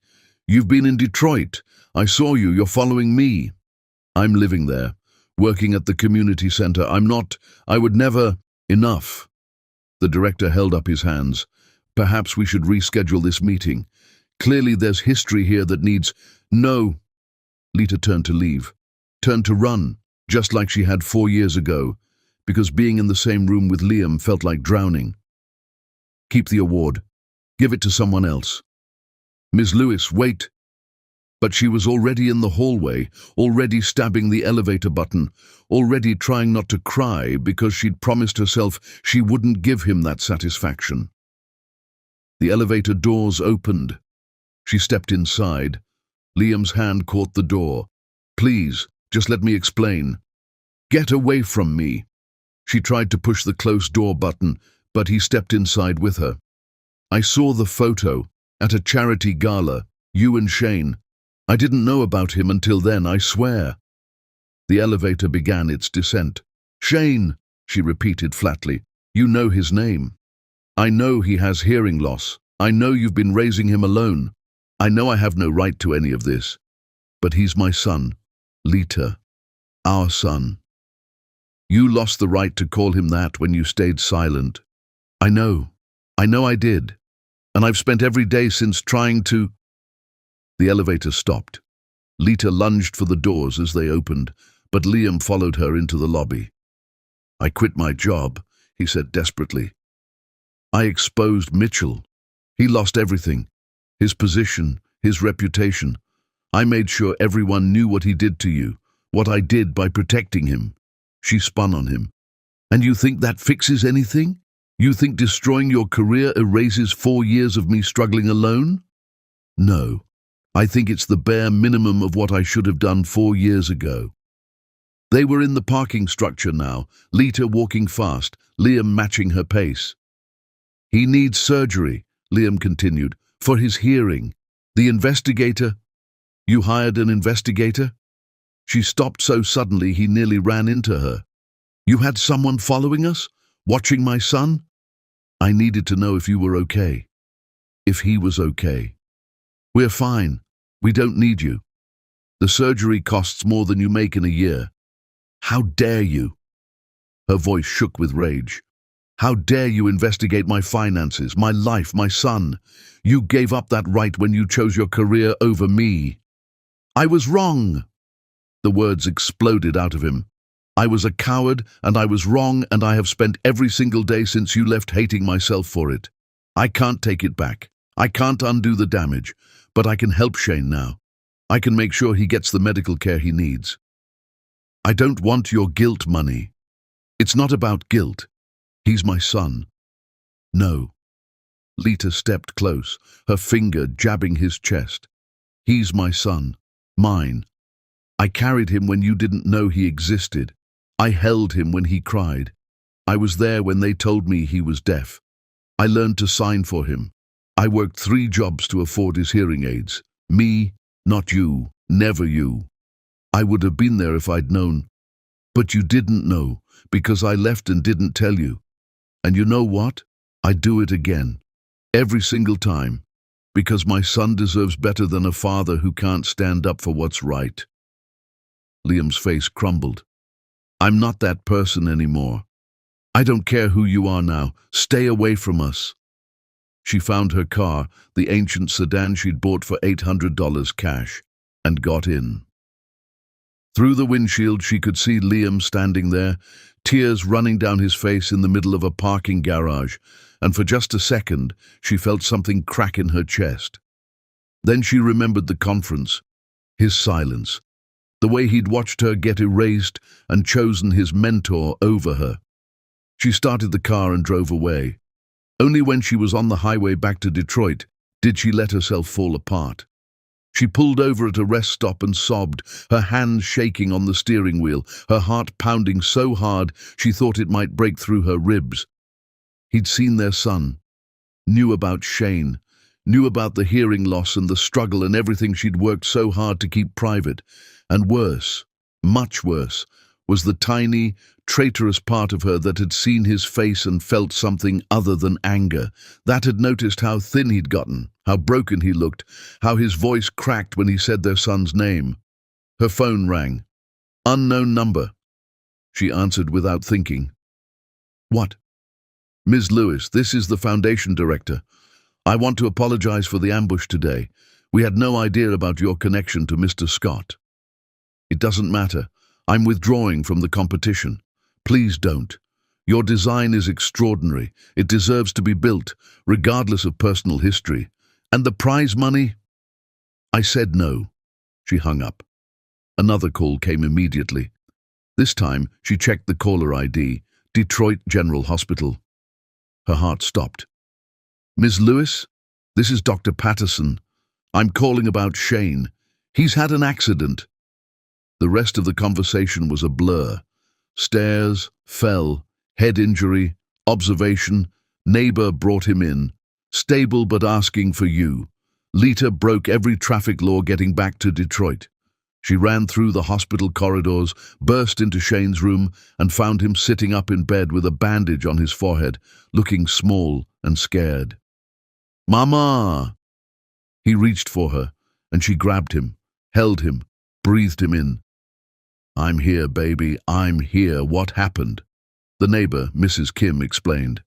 [SPEAKER 1] "You've been in Detroit. I saw you. You're following me." "I'm living there, working at the community center. I would never." "Enough." The director held up his hands. "Perhaps we should reschedule this meeting. Clearly there's history here that needs... No. Lita turned to leave. Turned to run, just like she had 4 years ago, because being in the same room with Liam felt like drowning. Keep the award. Give it to someone else. Ms. Lewis, wait. But she was already in the hallway, already stabbing the elevator button, already trying not to cry because she'd promised herself she wouldn't give him that satisfaction. The elevator doors opened. She stepped inside. Liam's hand caught the door. Please, just let me explain. Get away from me. She tried to push the closed door button, but he stepped inside with her. I saw the photo at a charity gala, you and Shane. I didn't know about him until then, I swear. The elevator began its descent. Shane, she repeated flatly. You know his name. I know he has hearing loss. I know you've been raising him alone. I know I have no right to any of this. But he's my son, Lita. Our son. You lost the right to call him that when you stayed silent. I know I did. And I've spent every day since trying to... The elevator stopped. Lita lunged for the doors as they opened, but Liam followed her into the lobby. I quit my job, he said desperately. I exposed Mitchell. He lost everything. His position, his reputation. I made sure everyone knew what he did to you, what I did by protecting him. She spun on him. And you think that fixes anything? You think destroying your career erases 4 years of me struggling alone? No. I think it's the bare minimum of what I should have done 4 years ago. They were in the parking structure now, Lita walking fast, Liam matching her pace. He needs surgery, Liam continued, for his hearing. The investigator... You hired an investigator? She stopped so suddenly he nearly ran into her. You had someone following us? Watching my son? I needed to know if you were okay. If he was okay. We're fine. We don't need you. The surgery costs more than you make in a year. How dare you? Her voice shook with rage. How dare you investigate my finances, my life, my son? You gave up that right when you chose your career over me. I was wrong. The words exploded out of him. I was a coward, and I was wrong, and I have spent every single day since you left hating myself for it. I can't take it back. I can't undo the damage, but I can help Shane now. I can make sure he gets the medical care he needs. I don't want your guilt money. It's not about guilt. He's my son. No. Lita stepped close, her finger jabbing his chest. He's my son. Mine. I carried him when you didn't know he existed. I held him when he cried. I was there when they told me he was deaf. I learned to sign for him. I worked 3 jobs to afford his hearing aids. Me, not you, never you. I would have been there if I'd known. But you didn't know, because I left and didn't tell you. And you know what? I'd do it again. Every single time. Because my son deserves better than a father who can't stand up for what's right. Liam's face crumbled. I'm not that person anymore. I don't care who you are now. Stay away from us. She found her car, the ancient sedan she'd bought for $800 cash, and got in. Through the windshield she could see Liam standing there, tears running down his face in the middle of a parking garage, and for just a second she felt something crack in her chest. Then she remembered the conference, his silence, the way he'd watched her get erased and chosen his mentor over her. She started the car and drove away. Only when she was on the highway back to Detroit did she let herself fall apart. She pulled over at a rest stop and sobbed, her hands shaking on the steering wheel, her heart pounding so hard she thought it might break through her ribs. He'd seen their son, knew about Shane, knew about the hearing loss and the struggle and everything she'd worked so hard to keep private. And worse, much worse, was the tiny, traitorous part of her that had seen his face and felt something other than anger, that had noticed how thin he'd gotten, how broken he looked, how his voice cracked when he said their son's name. Her phone rang. Unknown number. She answered without thinking. What? Ms. Lewis, this is the foundation director. I want to apologize for the ambush today. We had no idea about your connection to Mr. Scott. It doesn't matter. I'm withdrawing from the competition. Please don't. Your design is extraordinary. It deserves to be built, regardless of personal history. And the prize money? I said no. She hung up. Another call came immediately. This time, she checked the caller ID, Detroit General Hospital. Her heart stopped. Ms. Lewis, this is Dr. Patterson. I'm calling about Shane. He's had an accident. The rest of the conversation was a blur. Stairs, fell, head injury, observation, neighbor brought him in. Stable but asking for you. Lita broke every traffic law getting back to Detroit. She ran through the hospital corridors, burst into Shane's room, and found him sitting up in bed with a bandage on his forehead, looking small and scared. Mama! He reached for her, and she grabbed him, held him, breathed him in. I'm here, baby, I'm here. What happened? The neighbor, Mrs. Kim, explained.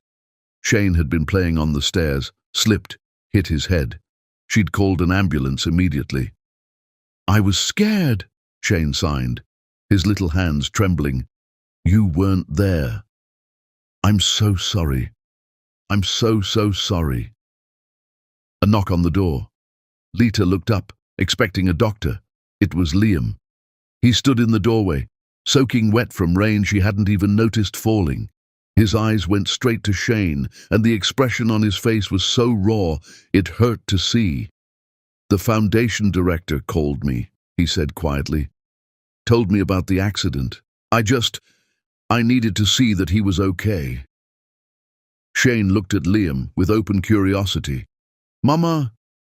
[SPEAKER 1] Shane had been playing on the stairs, slipped, hit his head. She'd called an ambulance immediately. I was scared, Shane signed, his little hands trembling. You weren't there. I'm so sorry. I'm so sorry. A knock on the door. Lita looked up, expecting a doctor. It was Liam. He stood in the doorway, soaking wet from rain she hadn't even noticed falling. His eyes went straight to Shane, and the expression on his face was so raw, it hurt to see. The foundation director called me, he said quietly. Told me about the accident. I needed to see that he was okay. Shane looked at Liam with open curiosity. Mama,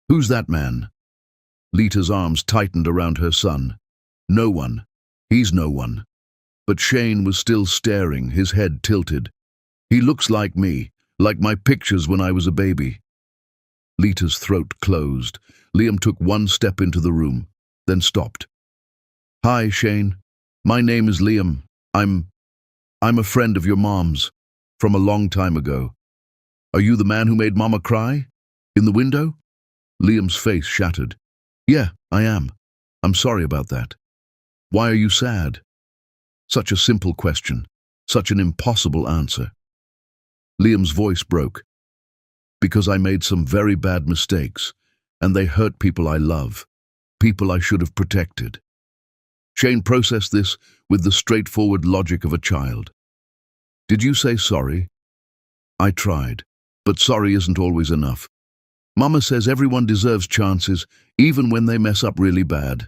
[SPEAKER 1] who's that man? Lita's arms tightened around her son. No one. He's no one. But Shane was still staring, his head tilted. He looks like me, like my pictures when I was a baby. Lita's throat closed. Liam took one step into the room, then stopped. Hi, Shane. My name is Liam. I'm a friend of your mom's, from a long time ago. Are you the man who made Mama cry? In the window? Liam's face shattered. Yeah, I am. I'm sorry about that. Why are you sad? Such a simple question, such an impossible answer. Liam's voice broke. Because I made some very bad mistakes, and they hurt people I love, people I should have protected. Shane processed this with the straightforward logic of a child. Did you say sorry? I tried, but sorry isn't always enough. Mama says everyone deserves chances, even when they mess up really bad.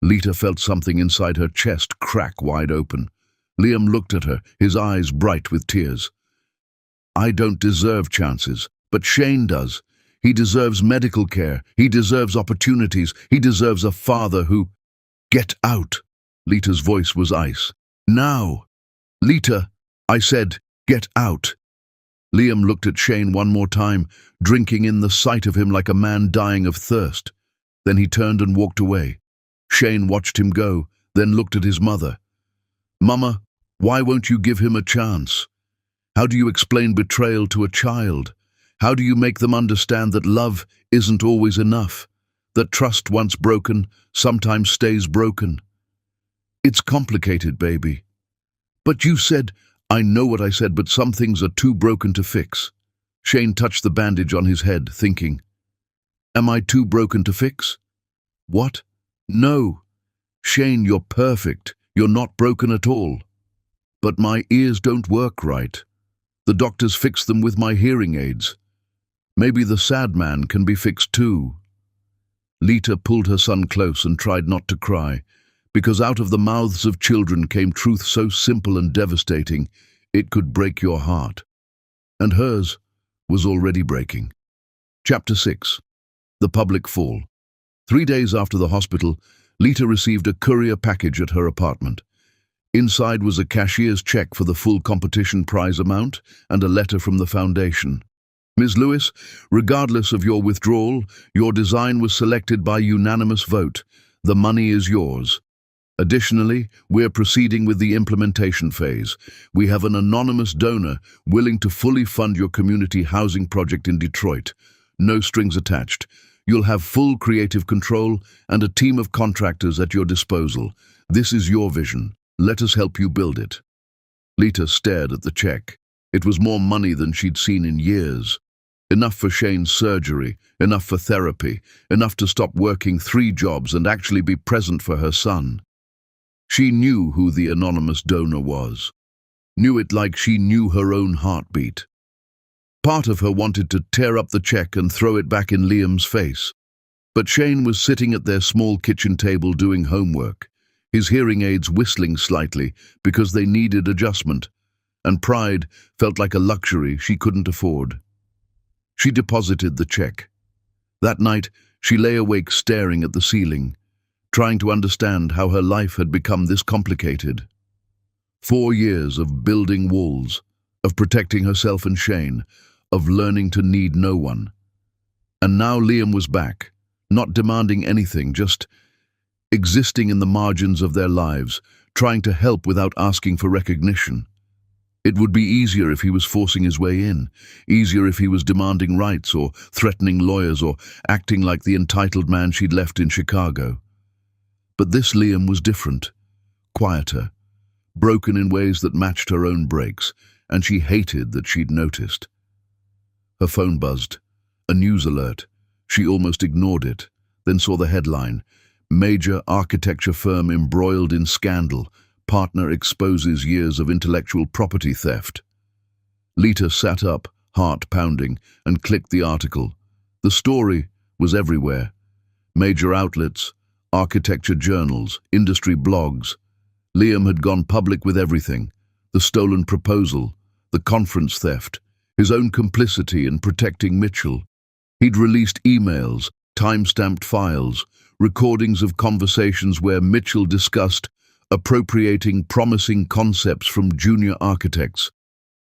[SPEAKER 1] Lita felt something inside her chest crack wide open. Liam looked at her, his eyes bright with tears. I don't deserve chances, but Shane does. He deserves medical care. He deserves opportunities. He deserves a father who... Get out! Lita's voice was ice. Now! Lita, I said, get out! Liam looked at Shane one more time, drinking in the sight of him like a man dying of thirst. Then he turned and walked away. Shane watched him go, then looked at his mother. Mama, why won't you give him a chance? How do you explain betrayal to a child? How do you make them understand that love isn't always enough? That trust once broken sometimes stays broken? It's complicated, baby. But you said, I know what I said, but some things are too broken to fix. Shane touched the bandage on his head, thinking, am I too broken to fix? What? No. Shane, you're perfect. You're not broken at all. But my ears don't work right. The doctors fix them with my hearing aids. Maybe the sad man can be fixed too. Lita pulled her son close and tried not to cry, because out of the mouths of children came truth so simple and devastating, it could break your heart. And hers was already breaking. Chapter 6. The Public Fall. 3 days after the hospital, Lita received a courier package at her apartment. Inside was a cashier's check for the full competition prize amount and a letter from the foundation. Ms. Lewis, regardless of your withdrawal, your design was selected by unanimous vote. The money is yours. Additionally, we're proceeding with the implementation phase. We have an anonymous donor willing to fully fund your community housing project in Detroit. No strings attached. You'll have full creative control and a team of contractors at your disposal. This is your vision. Let us help you build it. Lita stared at the check. It was more money than she'd seen in years. Enough for Shane's surgery, enough for therapy, enough to stop working 3 jobs and actually be present for her son. She knew who the anonymous donor was. Knew it like she knew her own heartbeat. Part of her wanted to tear up the check and throw it back in Liam's face. But Shane was sitting at their small kitchen table doing homework, his hearing aids whistling slightly because they needed adjustment, and pride felt like a luxury she couldn't afford. She deposited the check. That night, she lay awake staring at the ceiling, trying to understand how her life had become this complicated. 4 years of building walls, of protecting herself and Shane, of learning to need no one. And now Liam was back, not demanding anything, just existing in the margins of their lives, trying to help without asking for recognition. It would be easier if he was forcing his way in, easier if he was demanding rights or threatening lawyers or acting like the entitled man she'd left in Chicago. But this Liam was different, quieter, broken in ways that matched her own breaks, and she hated that she'd noticed. Her phone buzzed, a news alert. She almost ignored it, then saw the headline, "Major architecture firm embroiled in scandal. Partner exposes years of intellectual property theft." Lita sat up, heart pounding, and clicked the article. The story was everywhere. Major outlets, architecture journals, industry blogs. Liam had gone public with everything: the stolen proposal, the conference theft, his own complicity in protecting Mitchell. He'd released emails, time-stamped files, recordings of conversations where Mitchell discussed appropriating promising concepts from junior architects.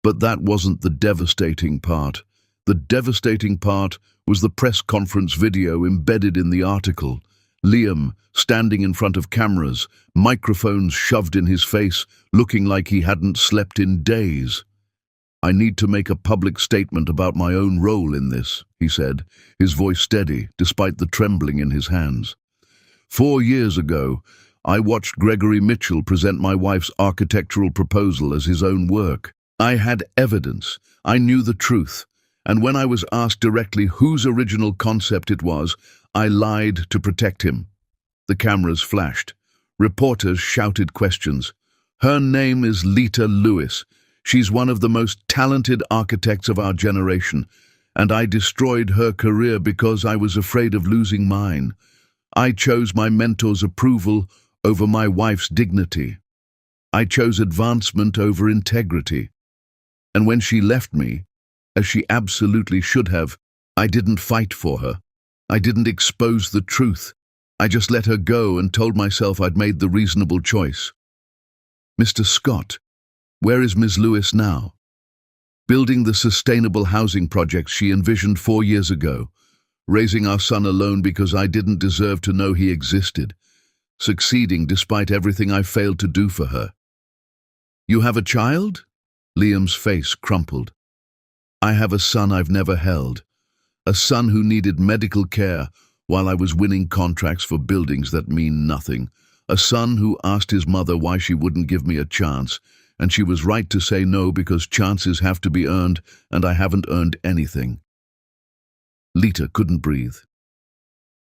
[SPEAKER 1] But that wasn't the devastating part. The devastating part was the press conference video embedded in the article. Liam, standing in front of cameras, microphones shoved in his face, looking like he hadn't slept in days. "I need to make a public statement about my own role in this," he said, his voice steady despite the trembling in his hands. 4 years ago, I watched Gregory Mitchell present my wife's architectural proposal as his own work. I had evidence. I knew the truth. And when I was asked directly whose original concept it was, I lied to protect him. The cameras flashed. Reporters shouted questions. "Her name is Lita Lewis. She's one of the most talented architects of our generation, and I destroyed her career because I was afraid of losing mine. I chose my mentor's approval over my wife's dignity. I chose advancement over integrity. And when she left me, as she absolutely should have, I didn't fight for her. I didn't expose the truth. I just let her go and told myself I'd made the reasonable choice." "Mr. Scott, where is Ms. Lewis now?" "Building the sustainable housing projects she envisioned 4 years ago, raising our son alone because I didn't deserve to know he existed, succeeding despite everything I failed to do for her." "You have a child?" Liam's face crumpled. "I have a son I've never held, a son who needed medical care while I was winning contracts for buildings that mean nothing, a son who asked his mother why she wouldn't give me a chance, and she was right to say no because chances have to be earned, and I haven't earned anything." Lita couldn't breathe.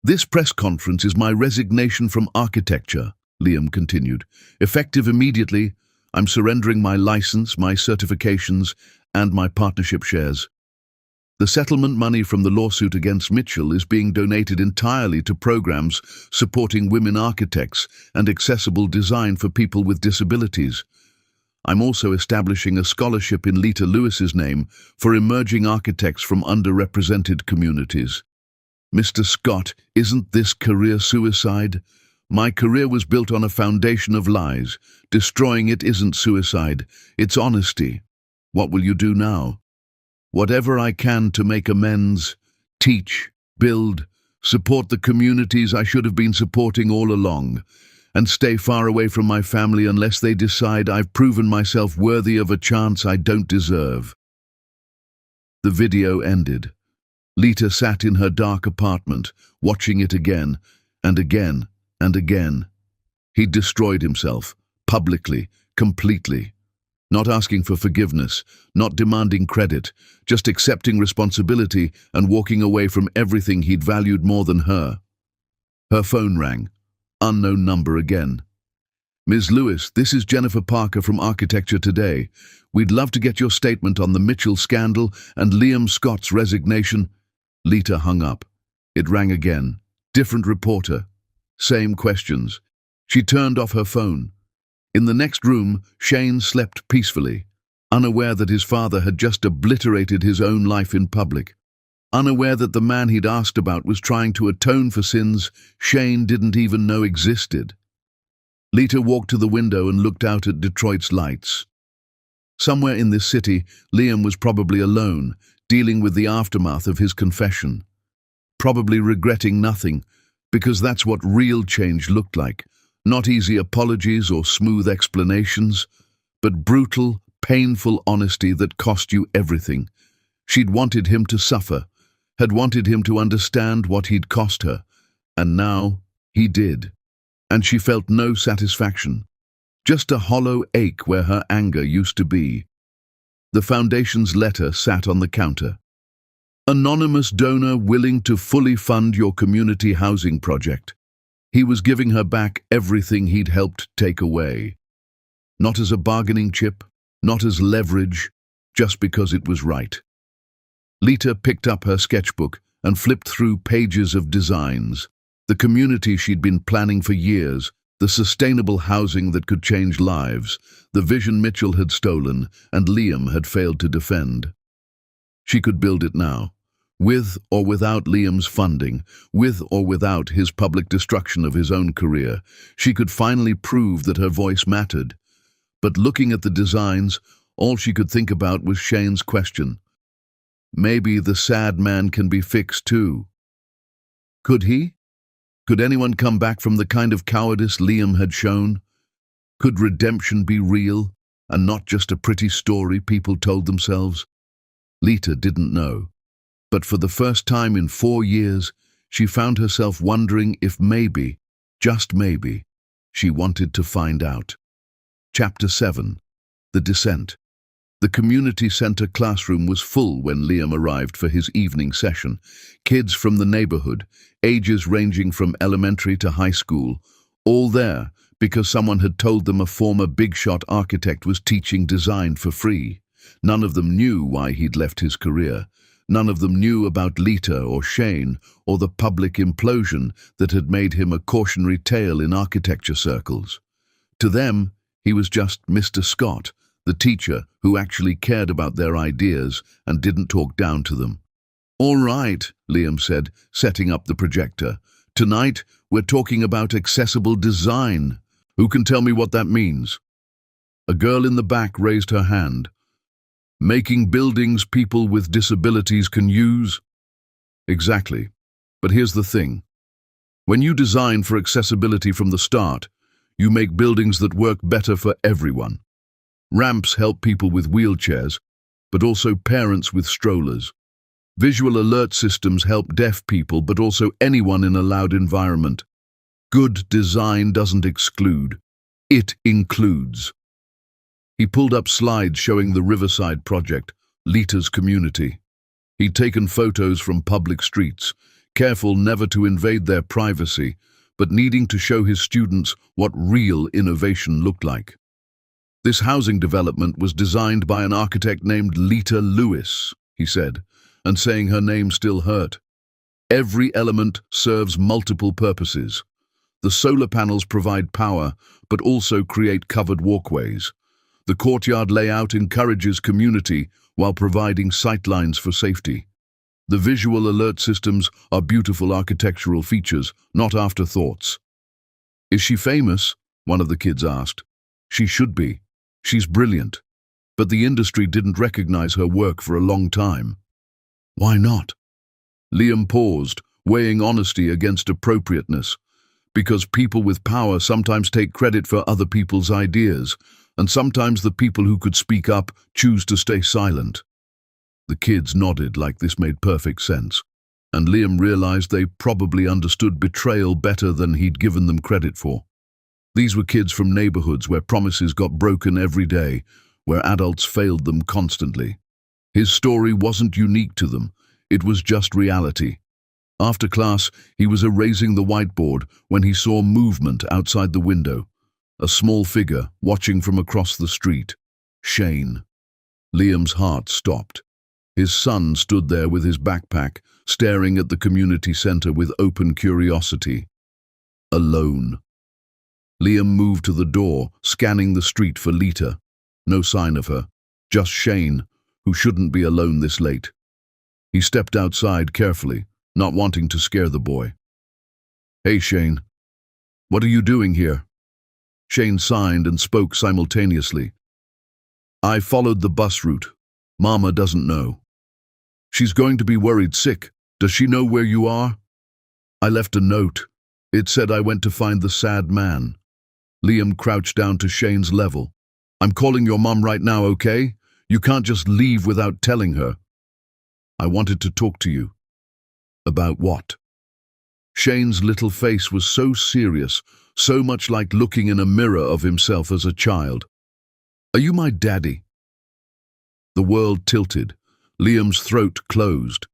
[SPEAKER 1] "This press conference is my resignation from architecture," Liam continued. "Effective immediately, I'm surrendering my license, my certifications, and my partnership shares. The settlement money from the lawsuit against Mitchell is being donated entirely to programs supporting women architects and accessible design for people with disabilities. I'm also establishing a scholarship in Lita Lewis's name for emerging architects from underrepresented communities." "Mr. Scott, isn't this career suicide? My career was built on a foundation of lies. Destroying it isn't suicide, it's honesty. What will you do now?" "Whatever I can to make amends, teach, build, support the communities I should have been supporting all along. and stay far away from my family unless they decide I've proven myself worthy of a chance I don't deserve." The video ended. Lita sat in her dark apartment, watching it again, and again, and again. He'd destroyed himself, publicly, completely. Not asking for forgiveness, not demanding credit, just accepting responsibility and walking away from everything he'd valued more than her. Her phone rang. Unknown number again. "Ms. Lewis, this is Jennifer Parker from Architecture Today. We'd love to get your statement on the Mitchell scandal and Liam Scott's resignation." Lita hung up. It rang again. Different reporter. Same questions. She turned off her phone. In the next room, Shane slept peacefully, unaware that his father had just obliterated his own life in public. Unaware that the man he'd asked about was trying to atone for sins Shane didn't even know existed. Lita walked to the window and looked out at Detroit's lights. Somewhere in this city, Liam was probably alone, dealing with the aftermath of his confession. Probably regretting nothing, because that's what real change looked like. Not easy apologies or smooth explanations, but brutal, painful honesty that cost you everything. She'd wanted him to suffer, had wanted him to understand what he'd cost her, and now he did. And she felt no satisfaction, just a hollow ache where her anger used to be. The foundation's letter sat on the counter. "Anonymous donor willing to fully fund your community housing project." He was giving her back everything he'd helped take away. Not as a bargaining chip, not as leverage, just because it was right. Lita picked up her sketchbook and flipped through pages of designs. The community she'd been planning for years, the sustainable housing that could change lives, the vision Mitchell had stolen and Liam had failed to defend. She could build it now. With or without Liam's funding, with or without his public destruction of his own career, she could finally prove that her voice mattered. But looking at the designs, all she could think about was Shane's question. Maybe the sad man can be fixed too. Could he? Could anyone come back from the kind of cowardice Liam had shown? Could redemption be real, and not just a pretty story people told themselves? Lita didn't know. But for the first time in 4 years, she found herself wondering if maybe, just maybe, she wanted to find out. Chapter 7. The Descent. The community center classroom was full when Liam arrived for his evening session. Kids from the neighborhood, ages ranging from elementary to high school, all there because someone had told them a former big-shot architect was teaching design for free. None of them knew why he'd left his career. None of them knew about Lita or Shane or the public implosion that had made him a cautionary tale in architecture circles. To them, he was just Mr. Scott, the teacher who actually cared about their ideas and didn't talk down to them. "All right," Liam said, setting up the projector. "Tonight, we're talking about accessible design. Who can tell me what that means?" A girl in the back raised her hand. "Making buildings people with disabilities can use?" Exactly. But here's the thing. When you design for accessibility from the start, you make buildings that work better for everyone. Ramps help people with wheelchairs, but also parents with strollers. Visual alert systems help deaf people, but also anyone in a loud environment. Good design doesn't exclude. It includes. He pulled up slides showing the Riverside project, Lita's community. He'd taken photos from public streets, careful never to invade their privacy, but needing to show his students what real innovation looked like. This housing development was designed by an architect named Lita Lewis, he said, and saying her name still hurt. Every element serves multiple purposes. The solar panels provide power, but also create covered walkways. The courtyard layout encourages community while providing sightlines for safety. The visual alert systems are beautiful architectural features, not afterthoughts. "Is she famous?" one of the kids asked. "She should be. She's brilliant. But the industry didn't recognize her work for a long time." "Why not?" Liam paused, weighing honesty against appropriateness. because people with power sometimes take credit for other people's ideas, and sometimes the people who could speak up choose to stay silent. The kids nodded like this made perfect sense, and Liam realized they probably understood betrayal better than he'd given them credit for. These were kids from neighborhoods where promises got broken every day, where adults failed them constantly. His story wasn't unique to them, it was just reality. After class, he was erasing the whiteboard when he saw movement outside the window. A small figure watching from across the street. Shane. Liam's heart stopped. His son stood there with his backpack, staring at the community center with open curiosity. Alone. Liam moved to the door, scanning the street for Lita. No sign of her. Just Shane, who shouldn't be alone this late. He stepped outside carefully, not wanting to scare the boy. "Hey, Shane. What are you doing here?" Shane signed and spoke simultaneously. "I followed the bus route. Mama doesn't know." "She's going to be worried sick. Does she know where you are?" "I left a note. It said I went to find the sad man." Liam crouched down to Shane's level. "I'm calling your mom right now, okay? You can't just leave without telling her." "I wanted to talk to you." "About what?" Shane's little face was so serious, so much like looking in a mirror of himself as a child. "Are you my daddy?" The world tilted. Liam's throat closed.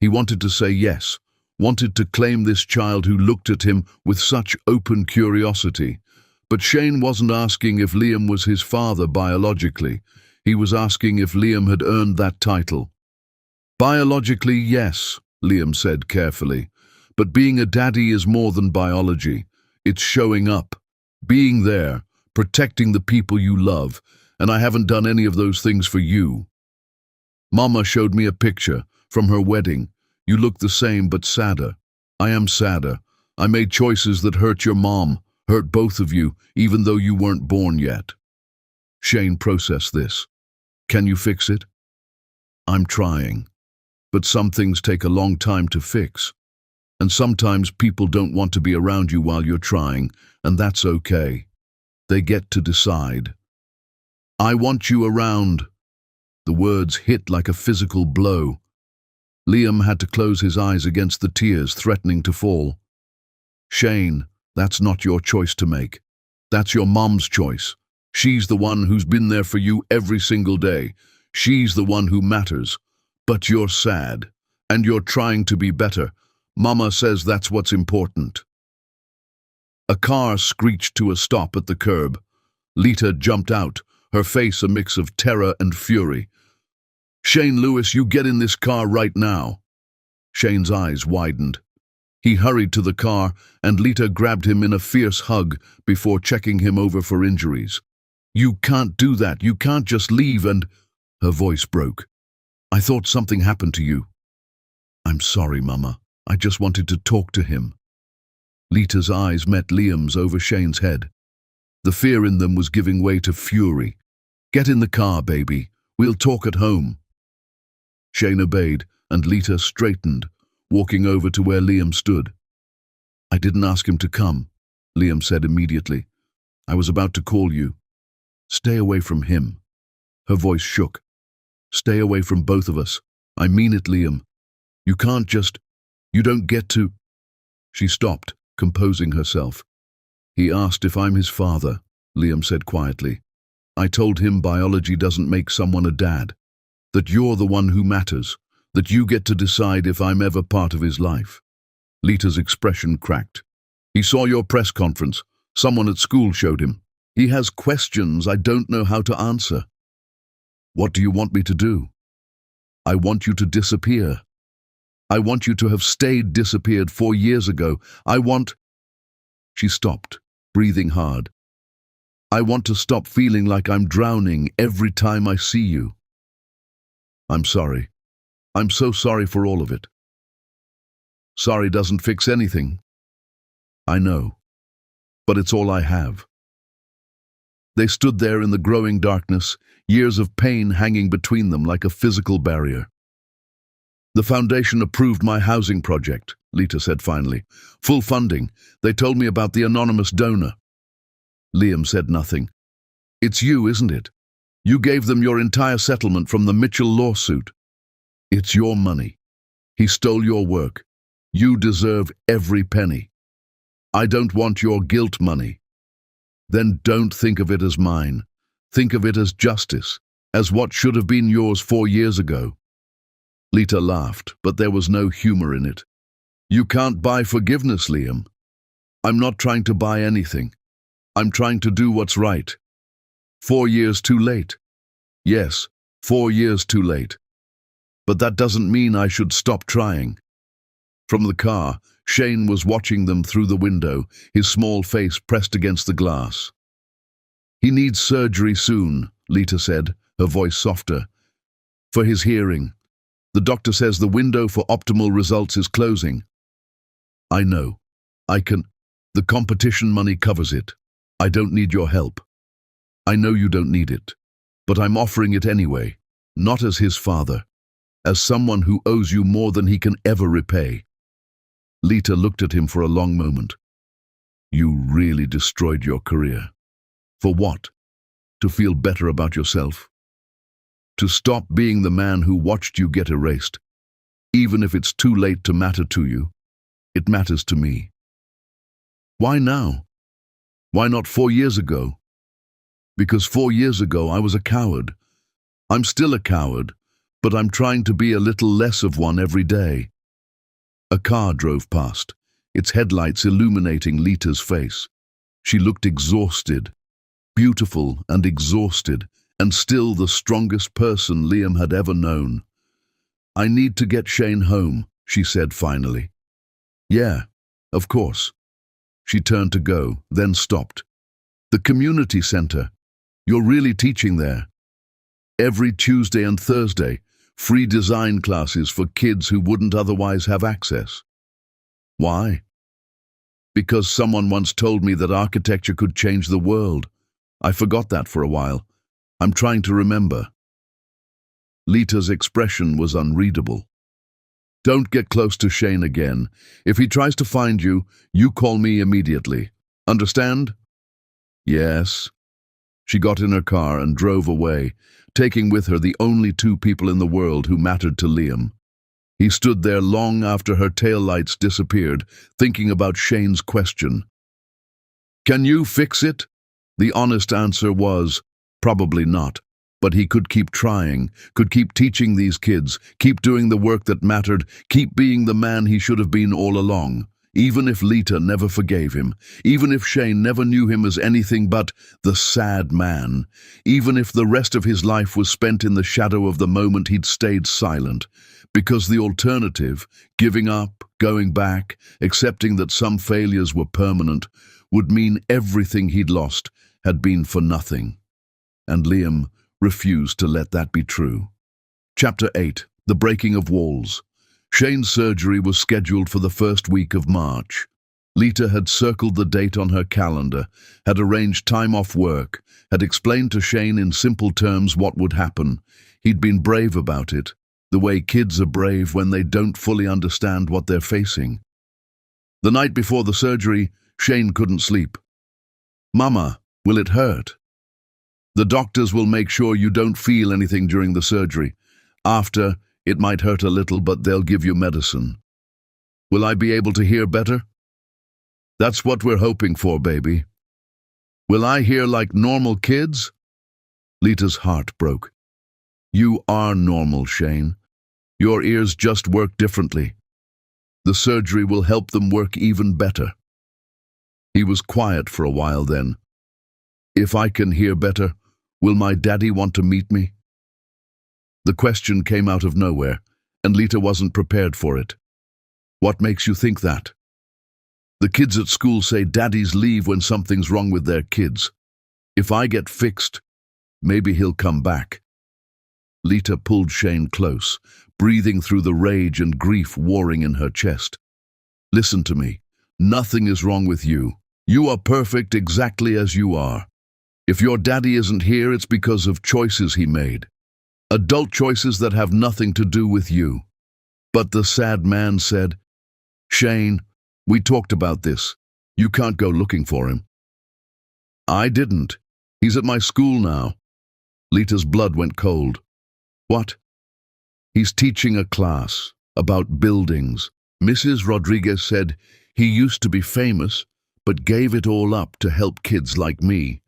[SPEAKER 1] He wanted to say yes, wanted to claim this child who looked at him with such open curiosity. But Shane wasn't asking if Liam was his father biologically. He was asking if Liam had earned that title. "Biologically, yes," Liam said carefully. "But being a daddy is more than biology. It's showing up, being there, protecting the people you love, and I haven't done any of those things for you. Mama showed me a picture from her wedding. You look the same but sadder. I am sadder. I made choices that hurt your mom, hurt both of you, even though you weren't born yet." Shane processed this. "Can you fix it?" "I'm trying. But some things take a long time to fix. And sometimes people don't want to be around you while you're trying, and that's okay. They get to decide." "I want you around." The words hit like a physical blow. Liam had to close his eyes against the tears threatening to fall. "Shane, that's not your choice to make. That's your mom's choice. She's the one who's been there for you every single day. She's the one who matters. But you're sad, and you're trying to be better. Mama says that's what's important." A car screeched to a stop at the curb. Lita jumped out, her face a mix of terror and fury. "Shane Lewis, you get in this car right now." Shane's eyes widened. He hurried to the car, and Lita grabbed him in a fierce hug before checking him over for injuries. "You can't do that. You can't just leave and—" Her voice broke. "I thought something happened to you." "I'm sorry, Mama. I just wanted to talk to him." Lita's eyes met Liam's over Shane's head. The fear in them was giving way to fury. "Get in the car, baby. We'll talk at home." Shane obeyed, and Lita straightened, walking over to where Liam stood. "I didn't ask him to come," Liam said immediately. "I was about to call you. Stay away from him." Her voice shook. "Stay away from both of us. I mean it, Liam. You can't just... You don't get to..." She stopped, composing herself. "He asked if I'm his father," Liam said quietly. "I told him biology doesn't make someone a dad. That you're the one who matters. That you get to decide if I'm ever part of his life." Lita's expression cracked. "He saw your press conference. Someone at school showed him. He has questions I don't know how to answer." "What do you want me to do?" "I want you to disappear. I want you to have stayed disappeared 4 years ago. I want..." She stopped, breathing hard. "I want to stop feeling like I'm drowning every time I see you." "I'm sorry. I'm so sorry for all of it." "Sorry doesn't fix anything." "I know. But it's all I have." They stood there in the growing darkness, years of pain hanging between them like a physical barrier. "The foundation approved my housing project," Lita said finally. Full funding. They told me about the anonymous donor. Liam said nothing. It's you, isn't it? You gave them your entire settlement from the Mitchell lawsuit. It's your money. He stole your work. You deserve every penny. I don't want your guilt money. Then don't think of it as mine. Think of it as justice, as what should have been yours 4 years ago. Lita laughed, but there was no humor in it. You can't buy forgiveness, Liam. I'm not trying to buy anything. I'm trying to do what's right. 4 years too late. Yes, 4 years too late. But that doesn't mean I should stop trying. From the car, Shane was watching them through the window, his small face pressed against the glass. He needs surgery soon, Lita said, her voice softer. For his hearing. The doctor says the window for optimal results is closing. I know. I can. The competition money covers it. I don't need your help. I know you don't need it. But I'm offering it anyway, not as his father, as someone who owes you more than he can ever repay. Lita looked at him for a long moment. You really destroyed your career. For what? To feel better about yourself? To stop being the man who watched you get erased? Even if it's too late to matter to you, it matters to me. Why now? Why not 4 years ago? Because 4 years ago I was a coward. I'm still a coward, but I'm trying to be a little less of one every day. A car drove past, its headlights illuminating Lita's face. She looked exhausted, beautiful and exhausted, and still the strongest person Liam had ever known. I need to get Shane home, she said finally. Yeah, of course. She turned to go, then stopped. The community center. You're really teaching there. Every Tuesday and Thursday, free design classes for kids who wouldn't otherwise have access. Why? Because someone once told me that architecture could change the world. I forgot that for a while. I'm trying to remember. Lita's expression was unreadable. Don't get close to Shane again. If he tries to find you, you call me immediately. Understand? Yes. She got in her car and drove away, taking with her the only 2 people in the world who mattered to Liam. He stood there long after her taillights disappeared, thinking about Shane's question. Can you fix it? The honest answer was, probably not. But he could keep trying, could keep teaching these kids, keep doing the work that mattered, keep being the man he should have been all along. Even if Lita never forgave him, even if Shane never knew him as anything but the sad man, even if the rest of his life was spent in the shadow of the moment he'd stayed silent, because the alternative, giving up, going back, accepting that some failures were permanent, would mean everything he'd lost had been for nothing. And Liam refused to let that be true. Chapter 8. The Breaking of Walls. Shane's surgery was scheduled for the first week of March. Lita had circled the date on her calendar, had arranged time off work, had explained to Shane in simple terms what would happen. He'd been brave about it, the way kids are brave when they don't fully understand what they're facing. The night before the surgery, Shane couldn't sleep. Mama, will it hurt? The doctors will make sure you don't feel anything during the surgery. After, it might hurt a little, but they'll give you medicine. Will I be able to hear better? That's what we're hoping for, baby. Will I hear like normal kids? Lita's heart broke. You are normal, Shane. Your ears just work differently. The surgery will help them work even better. He was quiet for a while then. If I can hear better, will my daddy want to meet me? The question came out of nowhere, and Lita wasn't prepared for it. What makes you think that? The kids at school say daddies leave when something's wrong with their kids. If I get fixed, maybe he'll come back. Lita pulled Shane close, breathing through the rage and grief warring in her chest. Listen to me. Nothing is wrong with you. You are perfect exactly as you are. If your daddy isn't here, it's because of choices he made. Adult choices that have nothing to do with you. But the sad man said, Shane, we talked about this. You can't go looking for him. I didn't. He's at my school now. Lita's blood went cold. What? He's teaching a class about buildings. Mrs. Rodriguez said he used to be famous, but gave it all up to help kids like me.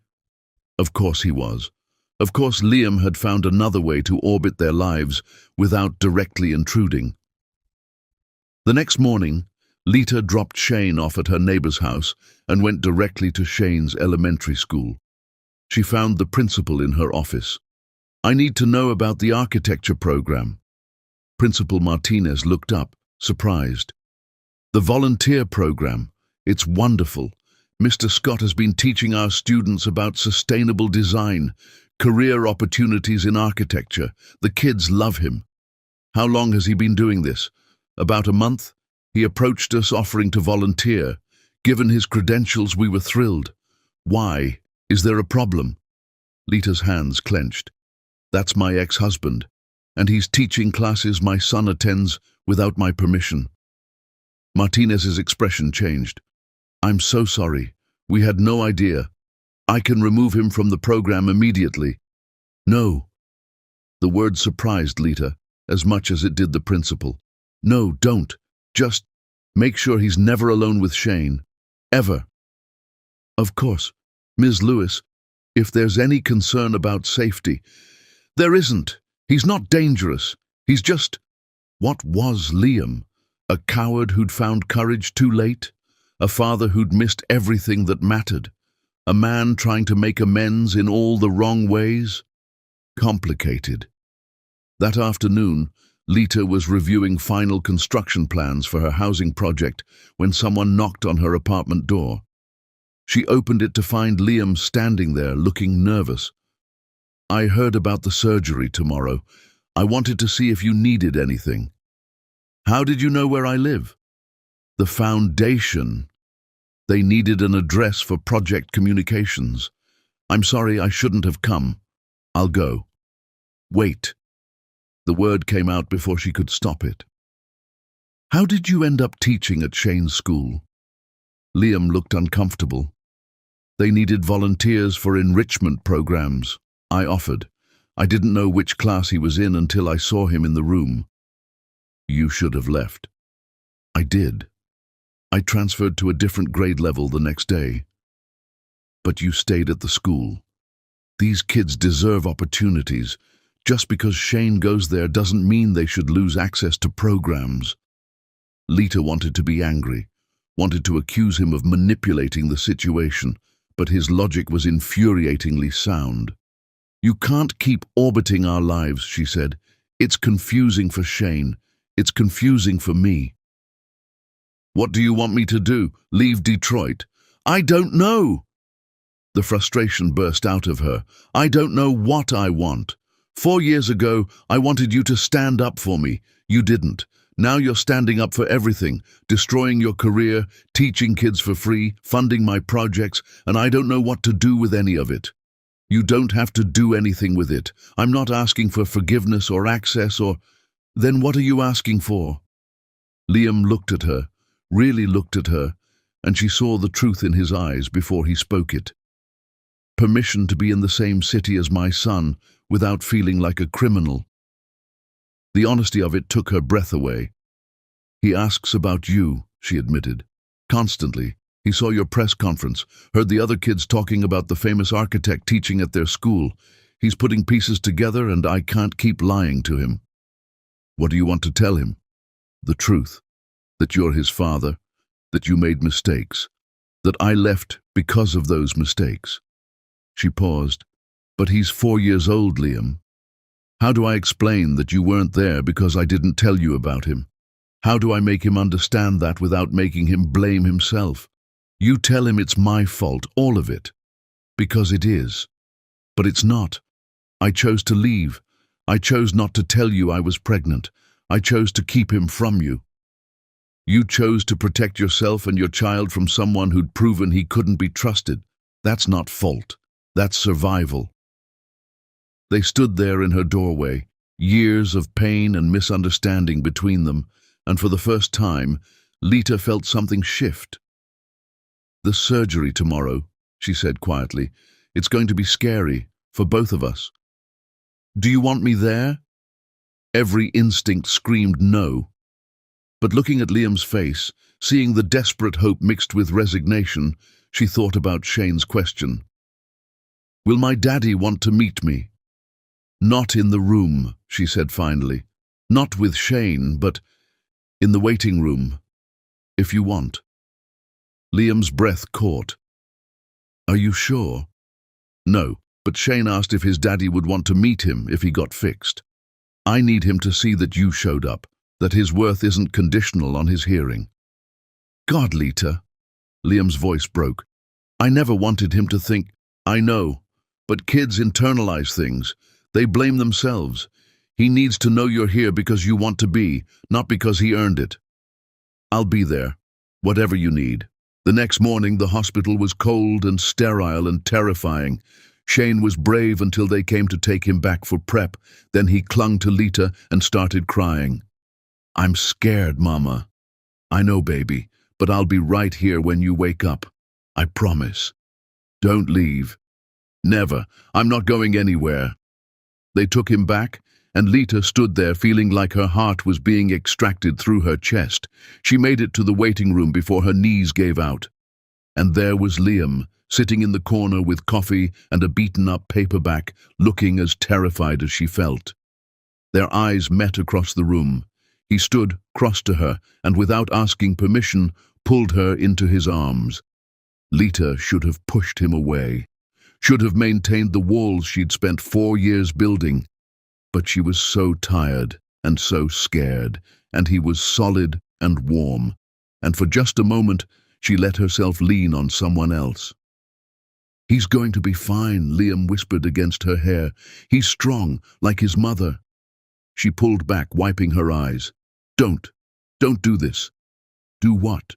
[SPEAKER 1] Of course he was. Of course Liam had found another way to orbit their lives without directly intruding. The next morning, Lita dropped Shane off at her neighbor's house and went directly to Shane's elementary school. She found the principal in her office. I need to know about the architecture program. Principal Martinez looked up, surprised. The volunteer program. It's wonderful. Mr. Scott has been teaching our students about sustainable design, career opportunities in architecture. The kids love him. How long has he been doing this? About a month. He approached us offering to volunteer. Given his credentials, we were thrilled. Why? Is there a problem? Lita's hands clenched. That's my ex-husband, and he's teaching classes my son attends without my permission. Martinez's expression changed. I'm so sorry. We had no idea. I can remove him from the program immediately. No. The word surprised Lita as much as it did the principal. No, don't. Just make sure he's never alone with Shane. Ever. Of course, Ms. Lewis, if there's any concern about safety. There isn't. He's not dangerous. He's just... What was Liam? A coward who'd found courage too late? A father who'd missed everything that mattered? A man trying to make amends in all the wrong ways? Complicated. That afternoon, Lita was reviewing final construction plans for her housing project when someone knocked on her apartment door. She opened it to find Liam standing there, looking nervous. I heard about the surgery tomorrow. I wanted to see if you needed anything. How did you know where I live? The foundation. They needed an address for project communications. I'm sorry, I shouldn't have come. I'll go. Wait. The word came out before she could stop it. How did you end up teaching at Shane's school? Liam looked uncomfortable. They needed volunteers for enrichment programs. I offered. I didn't know which class he was in until I saw him in the room. You should have left. I did. I transferred to a different grade level the next day. But you stayed at the school. These kids deserve opportunities. Just because Shane goes there doesn't mean they should lose access to programs. Lita wanted to be angry, wanted to accuse him of manipulating the situation, but his logic was infuriatingly sound. You can't keep orbiting our lives, she said. It's confusing for Shane. It's confusing for me. What do you want me to do? Leave Detroit? I don't know. The frustration burst out of her. I don't know what I want. 4 years ago, I wanted you to stand up for me. You didn't. Now you're standing up for everything, destroying your career, teaching kids for free, funding my projects, and I don't know what to do with any of it. You don't have to do anything with it. I'm not asking for forgiveness or access or... Then what are you asking for? Liam looked at her, really looked at her, and she saw the truth in his eyes before he spoke it. Permission to be in the same city as my son without feeling like a criminal. The honesty of it took her breath away. He asks about you, she admitted. Constantly. He saw your press conference, heard the other kids talking about the famous architect teaching at their school. He's putting pieces together and I can't keep lying to him. What do you want to tell him? The truth. That you're his father, that you made mistakes, that I left because of those mistakes. She paused. But he's 4 years old, Liam. How do I explain that you weren't there because I didn't tell you about him? How do I make him understand that without making him blame himself? You tell him it's my fault, all of it. Because it is. But it's not. I chose to leave. I chose not to tell you I was pregnant. I chose to keep him from you. You chose to protect yourself and your child from someone who'd proven he couldn't be trusted. That's not fault. That's survival. They stood there in her doorway, years of pain and misunderstanding between them, and for the first time, Lita felt something shift. "The surgery tomorrow," she said quietly. "It's going to be scary, for both of us." "Do you want me there?" Every instinct screamed no. But looking at Liam's face, seeing the desperate hope mixed with resignation, she thought about Shane's question. "Will my daddy want to meet me?" "Not in the room," she said finally. "Not with Shane, but in the waiting room, if you want." Liam's breath caught. "Are you sure?" "No, but Shane asked if his daddy would want to meet him if he got fixed. I need him to see that you showed up, that his worth isn't conditional on his hearing." "God, Lita," Liam's voice broke. "I never wanted him to think—" "I know, but kids internalize things. They blame themselves. He needs to know you're here because you want to be, not because he earned it." "I'll be there, whatever you need." The next morning, the hospital was cold and sterile and terrifying. Shane was brave until they came to take him back for prep. Then he clung to Lita and started crying. "I'm scared, Mama." "I know, baby, but I'll be right here when you wake up. I promise. Don't leave." "Never. I'm not going anywhere." They took him back, and Lita stood there feeling like her heart was being extracted through her chest. She made it to the waiting room before her knees gave out. And there was Liam, sitting in the corner with coffee and a beaten-up paperback, looking as terrified as she felt. Their eyes met across the room. He stood cross to her and, without asking permission, pulled her into his arms. Lita should have pushed him away, should have maintained the walls she'd spent 4 years building. But she was so tired and so scared, and he was solid and warm, and for just a moment she let herself lean on someone else. "He's going to be fine," Liam whispered against her hair. "He's strong, like his mother." She pulled back, wiping her eyes. Don't do this." "Do what?"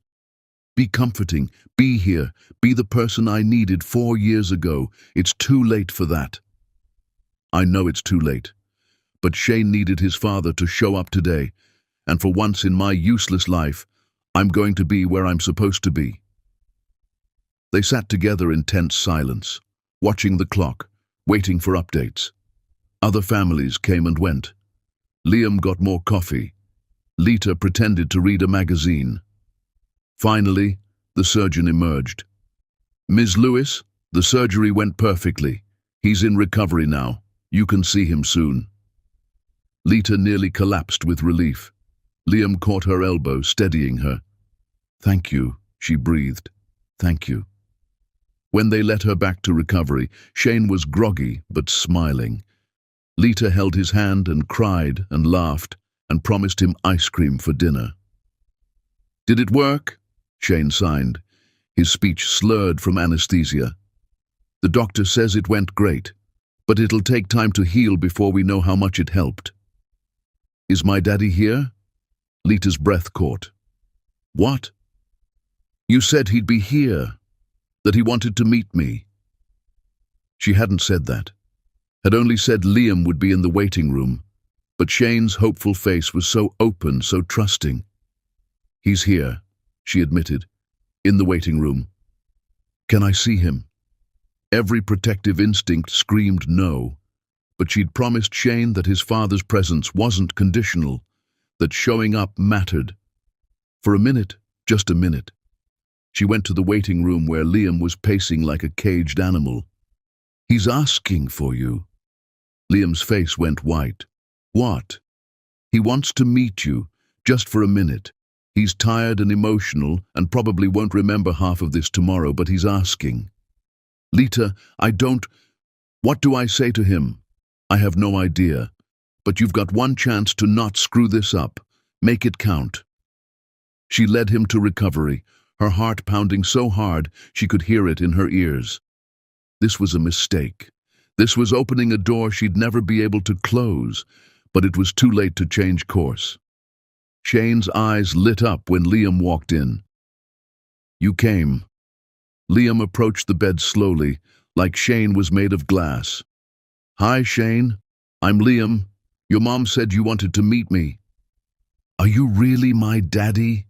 [SPEAKER 1] "Be comforting, be here, be the person I needed 4 years ago. It's too late for that." "I know it's too late. But Shane needed his father to show up today, and for once in my useless life, I'm going to be where I'm supposed to be." They sat together in tense silence, watching the clock, waiting for updates. Other families came and went. Liam got more coffee. Lita pretended to read a magazine. Finally, the surgeon emerged. "Ms. Lewis, the surgery went perfectly. He's in recovery now. You can see him soon." Lita nearly collapsed with relief. Liam caught her elbow, steadying her. "Thank you," she breathed. "Thank you." When they let her back to recovery, Shane was groggy but smiling. Lita held his hand and cried and laughed and promised him ice cream for dinner. "Did it work?" Shane signed, his speech slurred from anesthesia. "The doctor says it went great, but it'll take time to heal before we know how much it helped." "Is my daddy here?" Lita's breath caught. "What?" "You said he'd be here, that he wanted to meet me." She hadn't said that, had only said Liam would be in the waiting room, but Shane's hopeful face was so open, so trusting. "He's here," she admitted, "in the waiting room. Can I see him?" Every protective instinct screamed no, but she'd promised Shane that his father's presence wasn't conditional, that showing up mattered. For a minute, just a minute, she went to the waiting room where Liam was pacing like a caged animal. "He's asking for you." Liam's face went white. "What?" "He wants to meet you, just for a minute. He's tired and emotional and probably won't remember half of this tomorrow, but he's asking." "Lita, what do I say to him?" "I have no idea, but you've got one chance to not screw this up. Make it count." She led him to recovery, her heart pounding so hard she could hear it in her ears. This was a mistake. This was opening a door she'd never be able to close, but it was too late to change course. Shane's eyes lit up when Liam walked in. "You came." Liam approached the bed slowly, like Shane was made of glass. "Hi, Shane. I'm Liam. Your mom said you wanted to meet me." "Are you really my daddy?"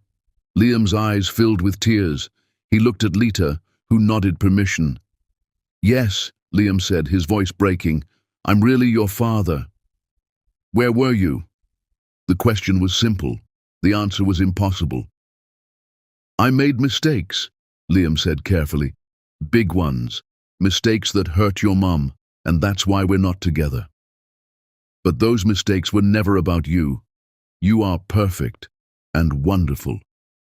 [SPEAKER 1] Liam's eyes filled with tears. He looked at Lita, who nodded permission. "Yes," Liam said, his voice breaking. "I'm really your father." "Where were you?" The question was simple. The answer was impossible. "I made mistakes," Liam said carefully. "Big ones. Mistakes that hurt your mum, and that's why we're not together. But those mistakes were never about you. You are perfect and wonderful,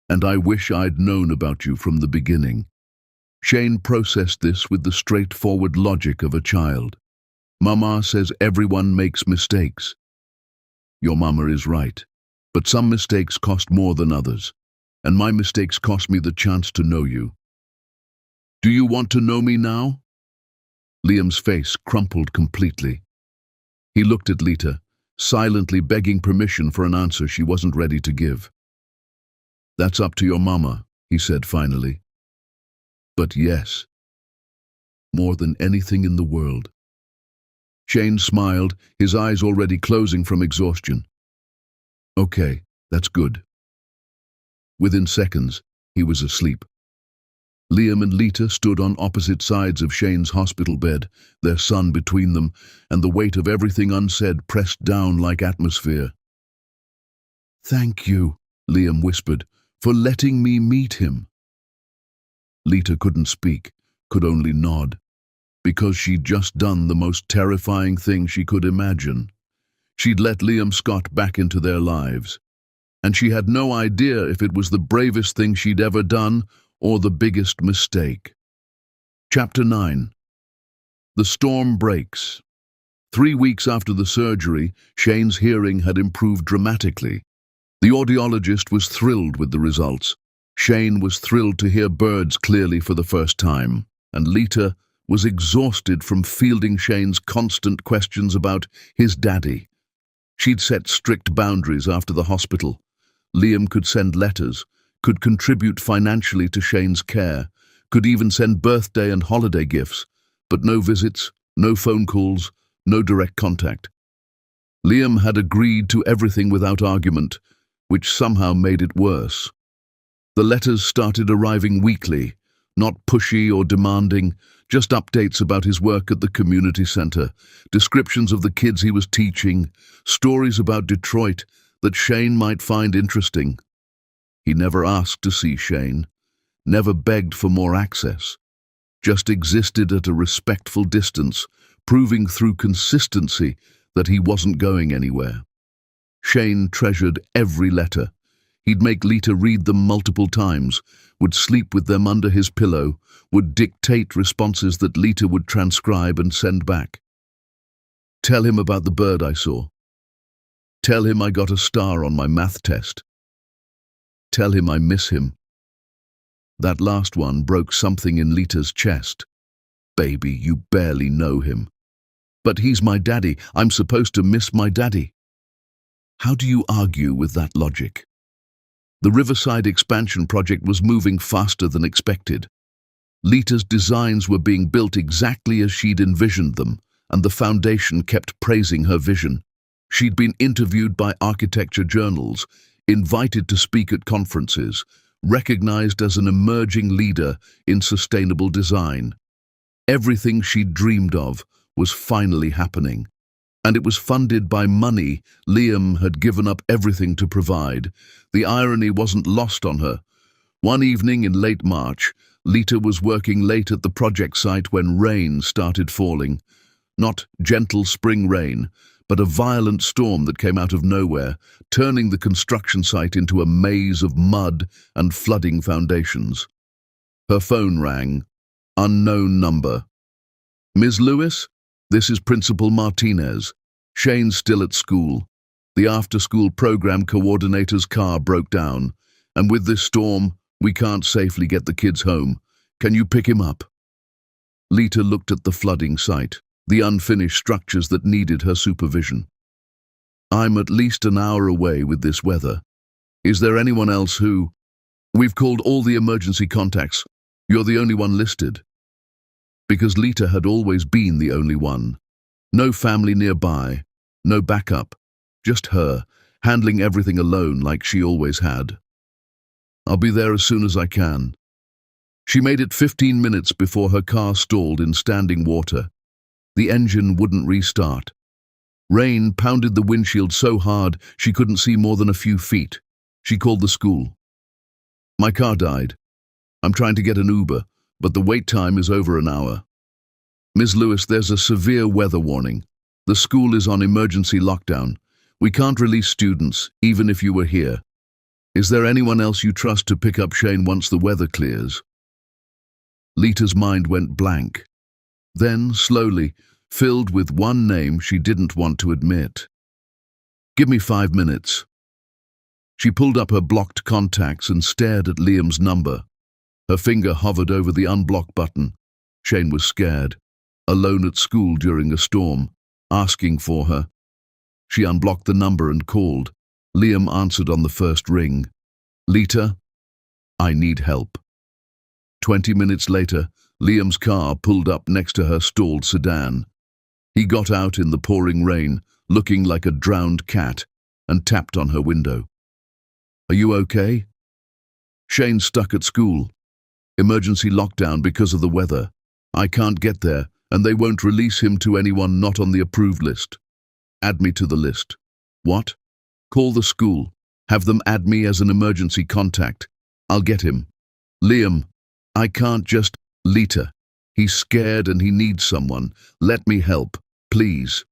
[SPEAKER 1] and I wish I'd known about you from the beginning." Shane processed this with the straightforward logic of a child. "Mama says everyone makes mistakes." "Your mama is right, but some mistakes cost more than others, and my mistakes cost me the chance to know you. Do you want to know me now?" Liam's face crumpled completely. He looked at Lita, silently begging permission for an answer she wasn't ready to give. "That's up to your mama," he said finally. "But yes, more than anything in the world." Shane smiled, his eyes already closing from exhaustion. "Okay, that's good." Within seconds, he was asleep. Liam and Lita stood on opposite sides of Shane's hospital bed, their son between them, and the weight of everything unsaid pressed down like atmosphere. "Thank you," Liam whispered, "for letting me meet him." Lita couldn't speak, could only nod, because she'd just done the most terrifying thing she could imagine. She'd let Liam Scott back into their lives, and she had no idea if it was the bravest thing she'd ever done or the biggest mistake. Chapter 9. The storm breaks. 3 weeks after the surgery, Shane's hearing had improved dramatically. The audiologist was thrilled with the results. Shane was thrilled to hear birds clearly for the first time, and Lita was exhausted from fielding Shane's constant questions about his daddy. She'd set strict boundaries after the hospital. Liam could send letters, could contribute financially to Shane's care, could even send birthday and holiday gifts, but no visits, no phone calls, no direct contact. Liam had agreed to everything without argument, which somehow made it worse. The letters started arriving weekly, not pushy or demanding, just updates about his work at the community center, descriptions of the kids he was teaching, stories about Detroit that Shane might find interesting. He never asked to see Shane, never begged for more access, just existed at a respectful distance, proving through consistency that he wasn't going anywhere. Shane treasured every letter. He'd make Lita read them multiple times, would sleep with them under his pillow, would dictate responses that Lita would transcribe and send back. "Tell him about the bird I saw. Tell him I got a star on my math test. Tell him I miss him." That last one broke something in Lita's chest. "Baby, you barely know him." "But he's my daddy. I'm supposed to miss my daddy." How do you argue with that logic? The Riverside expansion project was moving faster than expected. Lita's designs were being built exactly as she'd envisioned them, and the foundation kept praising her vision. She'd been interviewed by architecture journals, invited to speak at conferences, recognized as an emerging leader in sustainable design. Everything she'd dreamed of was finally happening. And it was funded by money Liam had given up everything to provide. The irony wasn't lost on her. One evening in late March, Lita was working late at the project site when rain started falling. Not gentle spring rain, but a violent storm that came out of nowhere, turning the construction site into a maze of mud and flooding foundations. Her phone rang. Unknown number. "Ms. Lewis? This is Principal Martinez. Shane's still at school. The after-school program coordinator's car broke down, and with this storm, we can't safely get the kids home. Can you pick him up?" Lita looked at the flooding site, the unfinished structures that needed her supervision. "I'm at least an hour away with this weather. Is there anyone else who—" "We've called all the emergency contacts. You're the only one listed." Because Lita had always been the only one. No family nearby, no backup, just her, handling everything alone like she always had. I'll be there as soon as I can. She made it 15 minutes before her car stalled in standing water. The engine wouldn't restart. Rain pounded the windshield so hard she couldn't see more than a few feet. She called the school. My car died. I'm trying to get an Uber, but the wait time is over an hour. Ms. Lewis, there's a severe weather warning. The school is on emergency lockdown. We can't release students, even if you were here. Is there anyone else you trust to pick up Shane once the weather clears? Lita's mind went blank. Then, slowly, filled with one name she didn't want to admit. Give me 5 minutes. She pulled up her blocked contacts and stared at Liam's number. Her finger hovered over the unblock button. Shane was scared, alone at school during a storm, asking for her. She unblocked the number and called. Liam answered on the first ring. Lita, I need help. 20 minutes later, Liam's car pulled up next to her stalled sedan. He got out in the pouring rain, looking like a drowned cat, and tapped on her window. Are you okay? Shane's stuck at school. Emergency lockdown because of the weather. I can't get there, and they won't release him to anyone not on the approved list. Add me to the list. What? Call the school. Have them add me as an emergency contact. I'll get him. Liam, I can't just... Lita, he's scared and he needs someone. Let me help, please.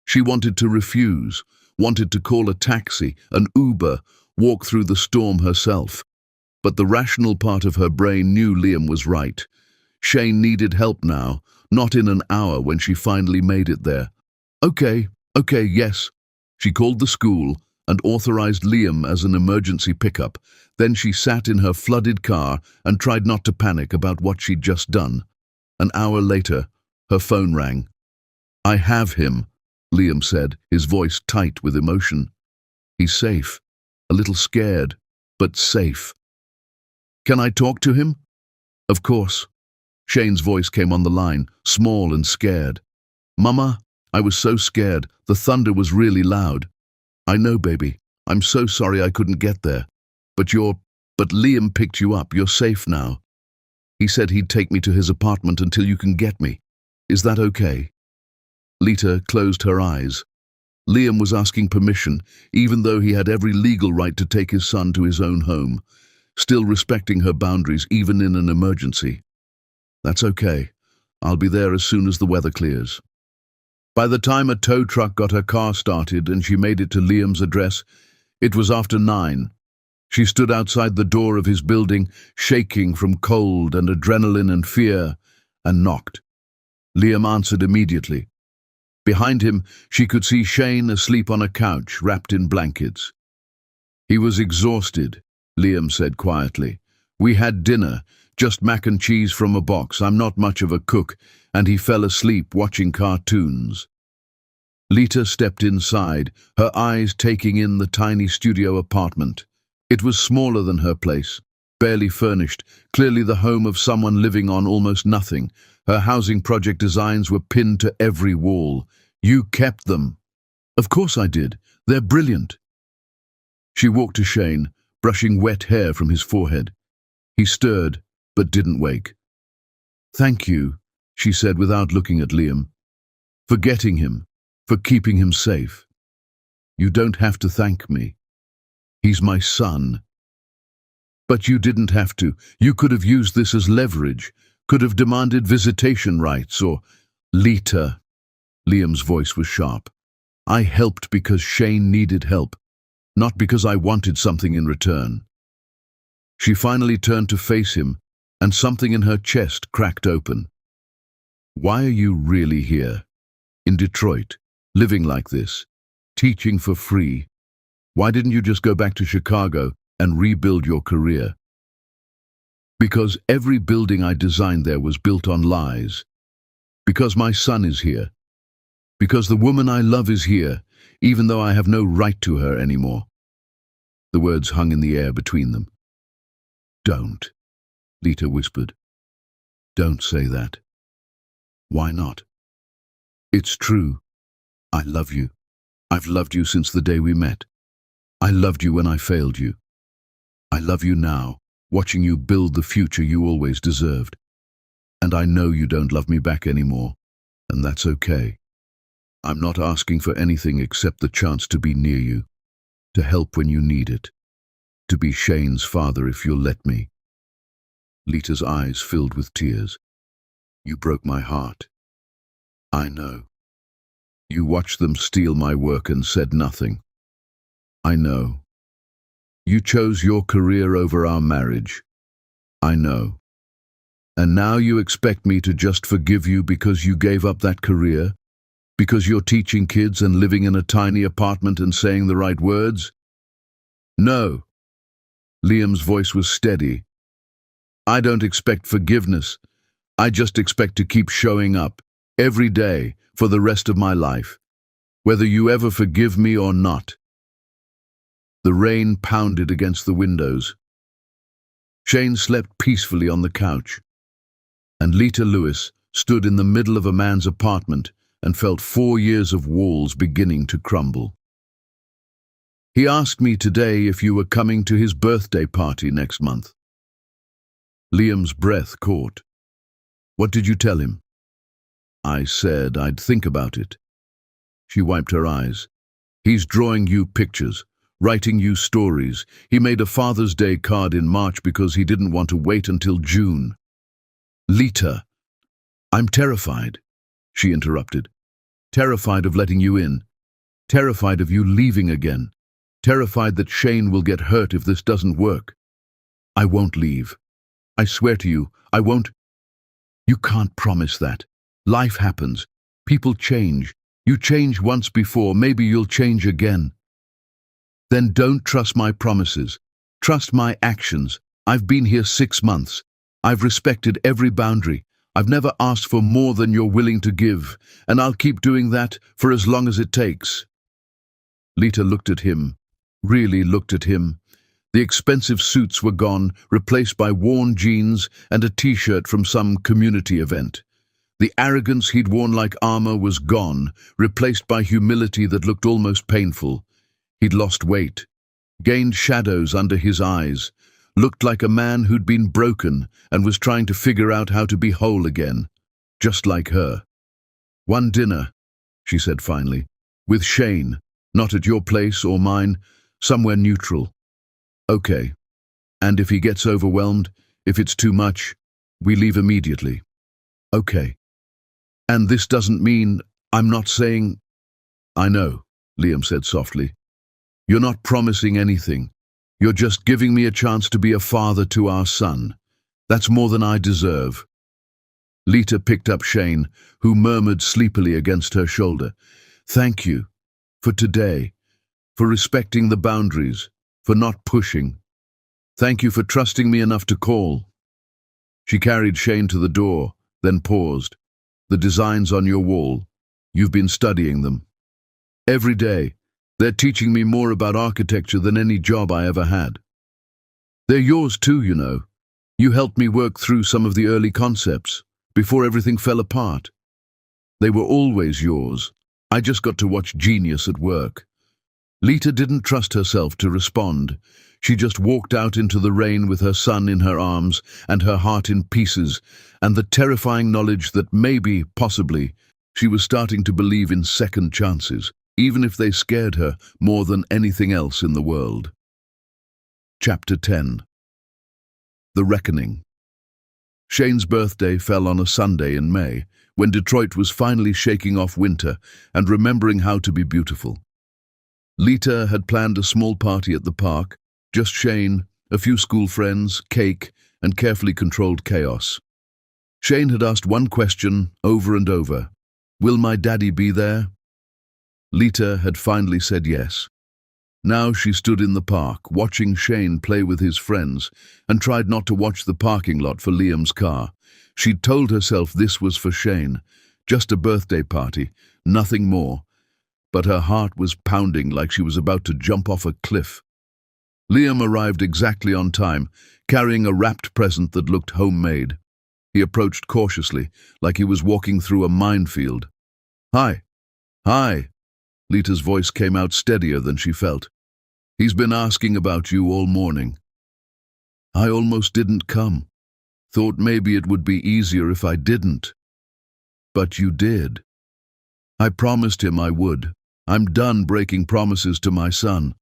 [SPEAKER 1] She wanted to refuse, wanted to call a taxi, an Uber, walk through the storm herself. But the rational part of her brain knew Liam was right. Shane needed help now, not in an hour when she finally made it there. Okay, yes. She called the school and authorized Liam as an emergency pickup. Then she sat in her flooded car and tried not to panic about what she'd just done. An hour later, her phone rang. I have him, Liam said, his voice tight with emotion. He's safe, a little scared, but safe. Can I talk to him? Of course. Shane's voice came on the line, small and scared. Mama, I was so scared. The thunder was really loud. I know, baby. I'm so sorry I couldn't get there. But Liam picked you up. You're safe now. He said he'd take me to his apartment until you can get me. Is that okay? Lita closed her eyes. Liam was asking permission, even though he had every legal right to take his son to his own home, still respecting her boundaries even in an emergency. That's okay. I'll be there as soon as the weather clears. By the time a tow truck got her car started and she made it to Liam's address, it was after 9. She stood outside the door of his building, shaking from cold and adrenaline and fear, and knocked. Liam answered immediately. Behind him, she could see Shane asleep on a couch, wrapped in blankets. He was exhausted, Liam said quietly. We had dinner, just mac and cheese from a box. I'm not much of a cook, and he fell asleep watching cartoons. Lita stepped inside, her eyes taking in the tiny studio apartment. It was smaller than her place, barely furnished, clearly the home of someone living on almost nothing. Her housing project designs were pinned to every wall. You kept them. Of course I did. They're brilliant. She walked to Shane, brushing wet hair from his forehead. He stirred, but didn't wake. Thank you, she said without looking at Liam. For getting him, for keeping him safe. You don't have to thank me. He's my son. But you didn't have to. You could have used this as leverage, could have demanded visitation rights or... Lita. Liam's voice was sharp. I helped because Shane needed help, not because I wanted something in return. She finally turned to face him, and something in her chest cracked open. Why are you really here? In Detroit, living like this, teaching for free? Why didn't you just go back to Chicago and rebuild your career? Because every building I designed there was built on lies. Because my son is here. Because the woman I love is here, even though I have no right to her anymore. The words hung in the air between them. Don't, Lita whispered. Don't say that. Why not? It's true. I love you. I've loved you since the day we met. I loved you when I failed you. I love you now, watching you build the future you always deserved. And I know you don't love me back anymore, and that's okay. I'm not asking for anything except the chance to be near you, to help when you need it, to be Shane's father if you'll let me. Lita's eyes filled with tears. You broke my heart. I know. You watched them steal my work and said nothing. I know. You chose your career over our marriage. I know. And now you expect me to just forgive you because you gave up that career? Because you're teaching kids and living in a tiny apartment and saying the right words? No. Liam's voice was steady. I don't expect forgiveness. I just expect to keep showing up, every day, for the rest of my life, whether you ever forgive me or not. The rain pounded against the windows. Shane slept peacefully on the couch, and Lita Lewis stood in the middle of a man's apartment and felt 4 years of walls beginning to crumble. He asked me today if you were coming to his birthday party next month. Liam's breath caught. What did you tell him? I said I'd think about it. She wiped her eyes. He's drawing you pictures, writing you stories. He made a Father's Day card in March because he didn't want to wait until June. Lita, I'm terrified, she interrupted. Terrified of letting you in. Terrified of you leaving again. Terrified that Shane will get hurt if this doesn't work. I won't leave. I swear to you, I won't. You can't promise that. Life happens. People change. You changed once before, maybe you'll change again. Then don't trust my promises. Trust my actions. I've been here 6 months. I've respected every boundary. I've never asked for more than you're willing to give, and I'll keep doing that for as long as it takes. Lita looked at him, really looked at him. The expensive suits were gone, replaced by worn jeans and a t-shirt from some community event. The arrogance he'd worn like armor was gone, replaced by humility that looked almost painful. He'd lost weight, gained shadows under his eyes, looked like a man who'd been broken and was trying to figure out how to be whole again, just like her. One dinner, she said finally, with Shane, not at your place or mine, somewhere neutral. Okay. And if he gets overwhelmed, if it's too much, we leave immediately. Okay. And this doesn't mean I'm not saying... I know, Liam said softly. You're not promising anything. You're just giving me a chance to be a father to our son. That's more than I deserve. Lita picked up Shane, who murmured sleepily against her shoulder. Thank you. For today. For respecting the boundaries. For not pushing. Thank you for trusting me enough to call. She carried Shane to the door, then paused. The designs on your wall. You've been studying them. Every day. They're teaching me more about architecture than any job I ever had. They're yours too, you know. You helped me work through some of the early concepts, before everything fell apart. They were always yours. I just got to watch genius at work. Lita didn't trust herself to respond. She just walked out into the rain with her son in her arms and her heart in pieces, and the terrifying knowledge that maybe, possibly, she was starting to believe in second chances, even if they scared her more than anything else in the world. Chapter 10. The Reckoning. Shane's birthday fell on a Sunday in May, when Detroit was finally shaking off winter and remembering how to be beautiful. Lita had planned a small party at the park, just Shane, a few school friends, cake, and carefully controlled chaos. Shane had asked one question over and over. Will my daddy be there? Lita had finally said yes. Now she stood in the park, watching Shane play with his friends, and tried not to watch the parking lot for Liam's car. She'd told herself this was for Shane, just a birthday party, nothing more. But her heart was pounding like she was about to jump off a cliff. Liam arrived exactly on time, carrying a wrapped present that looked homemade. He approached cautiously, like he was walking through a minefield. Hi. Hi. Lita's voice came out steadier than she felt. He's been asking about you all morning. I almost didn't come. Thought maybe it would be easier if I didn't. But you did. I promised him I would. I'm done breaking promises to my son."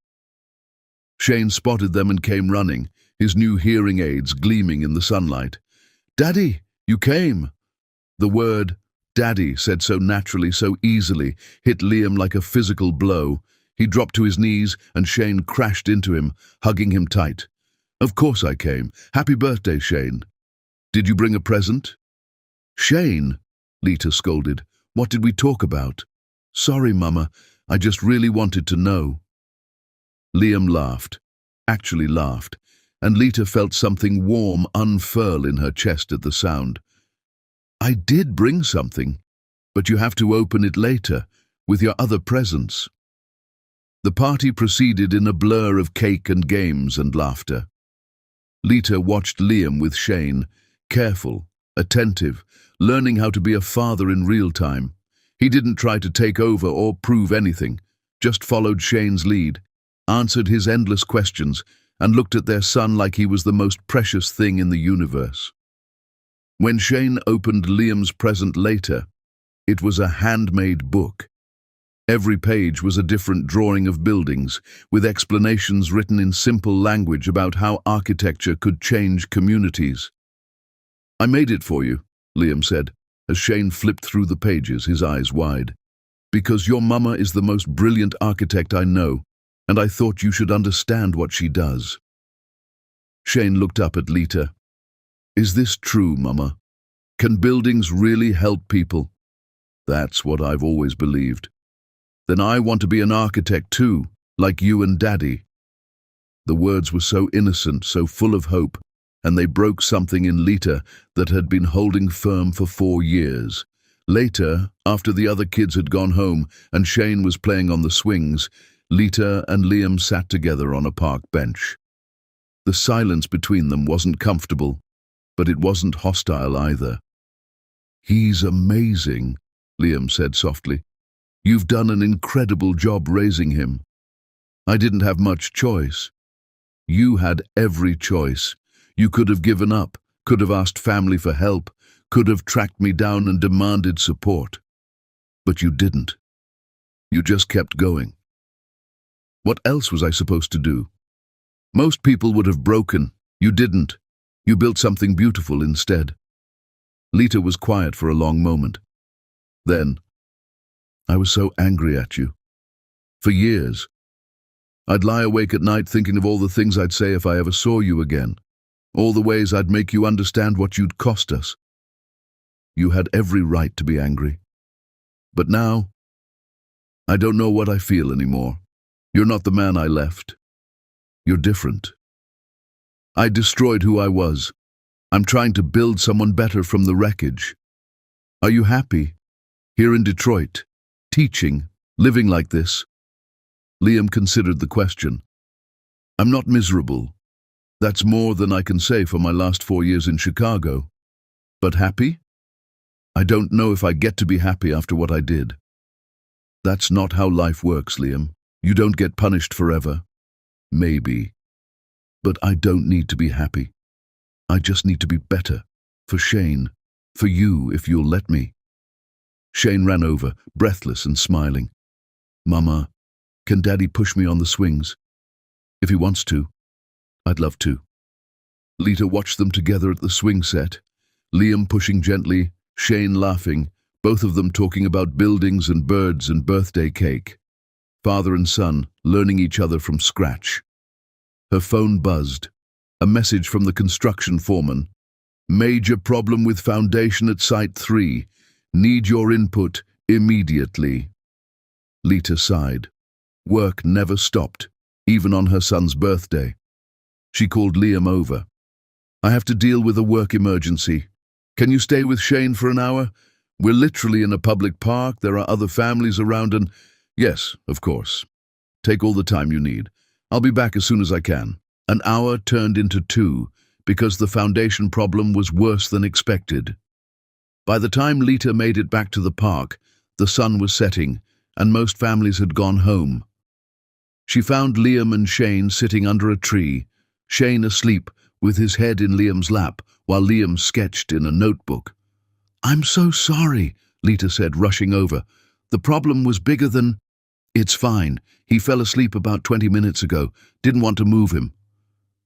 [SPEAKER 1] Shane spotted them and came running, his new hearing aids gleaming in the sunlight. "Daddy, you came!" The word, "Daddy," said so naturally, so easily, hit Liam like a physical blow. He dropped to his knees and Shane crashed into him, hugging him tight. "Of course I came. Happy birthday, Shane. Did you bring a present?" "Shane," Lita scolded, "what did we talk about?" "Sorry, Mama. I just really wanted to know." Liam laughed, actually laughed, and Lita felt something warm unfurl in her chest at the sound. "I did bring something, but you have to open it later, with your other presents." The party proceeded in a blur of cake and games and laughter. Lita watched Liam with Shane, careful, attentive, learning how to be a father in real time. He didn't try to take over or prove anything, just followed Shane's lead, answered his endless questions, and looked at their son like he was the most precious thing in the universe. When Shane opened Liam's present later, it was a handmade book. Every page was a different drawing of buildings, with explanations written in simple language about how architecture could change communities. "I made it for you," Liam said, as Shane flipped through the pages, his eyes wide. "Because your mama is the most brilliant architect I know, and I thought you should understand what she does." Shane looked up at Lita. "Is this true, Mama? Can buildings really help people?" "That's what I've always believed." "Then I want to be an architect too, like you and Daddy." The words were so innocent, so full of hope, and they broke something in Lita that had been holding firm for 4 years. Later, after the other kids had gone home and Shane was playing on the swings, Lita and Liam sat together on a park bench. The silence between them wasn't comfortable, but it wasn't hostile either. "He's amazing," Liam said softly. "You've done an incredible job raising him. I didn't have much choice. You had every choice. You could have given up, could have asked family for help, could have tracked me down and demanded support. But you didn't. You just kept going. What else was I supposed to do? Most people would have broken. You didn't. You built something beautiful instead." Lita was quiet for a long moment. Then, "I was so angry at you. For years. I'd lie awake at night thinking of all the things I'd say if I ever saw you again. All the ways I'd make you understand what you'd cost us. You had every right to be angry. But now, I don't know what I feel anymore. You're not the man I left. You're different. I destroyed who I was. I'm trying to build someone better from the wreckage. Are you happy? Here in Detroit, teaching, living like this?" Liam considered the question. "I'm not miserable. That's more than I can say for my last 4 years in Chicago. But happy? I don't know if I get to be happy after what I did. That's not how life works, Liam. You don't get punished forever. Maybe. But I don't need to be happy. I just need to be better. For Shane. For you, if you'll let me." Shane ran over, breathless and smiling. "Mama, can Daddy push me on the swings? If he wants to. I'd love to." Lita watched them together at the swing set, Liam pushing gently, Shane laughing, both of them talking about buildings and birds and birthday cake. Father and son, learning each other from scratch. Her phone buzzed. A message from the construction foreman. "Major problem with foundation at Site 3. Need your input immediately." Lita sighed. Work never stopped, even on her son's birthday. She called Liam over. "I have to deal with a work emergency. Can you stay with Shane for an hour? We're literally in a public park, there are other families around and—" "Yes, of course. Take all the time you need. I'll be back as soon as I can." An hour turned into 2, because the foundation problem was worse than expected. By the time Lita made it back to the park, the sun was setting, and most families had gone home. She found Liam and Shane sitting under a tree, Shane asleep, with his head in Liam's lap, while Liam sketched in a notebook. "I'm so sorry," Lita said, rushing over. "The problem was bigger than—" "It's fine. He fell asleep about 20 minutes ago. Didn't want to move him."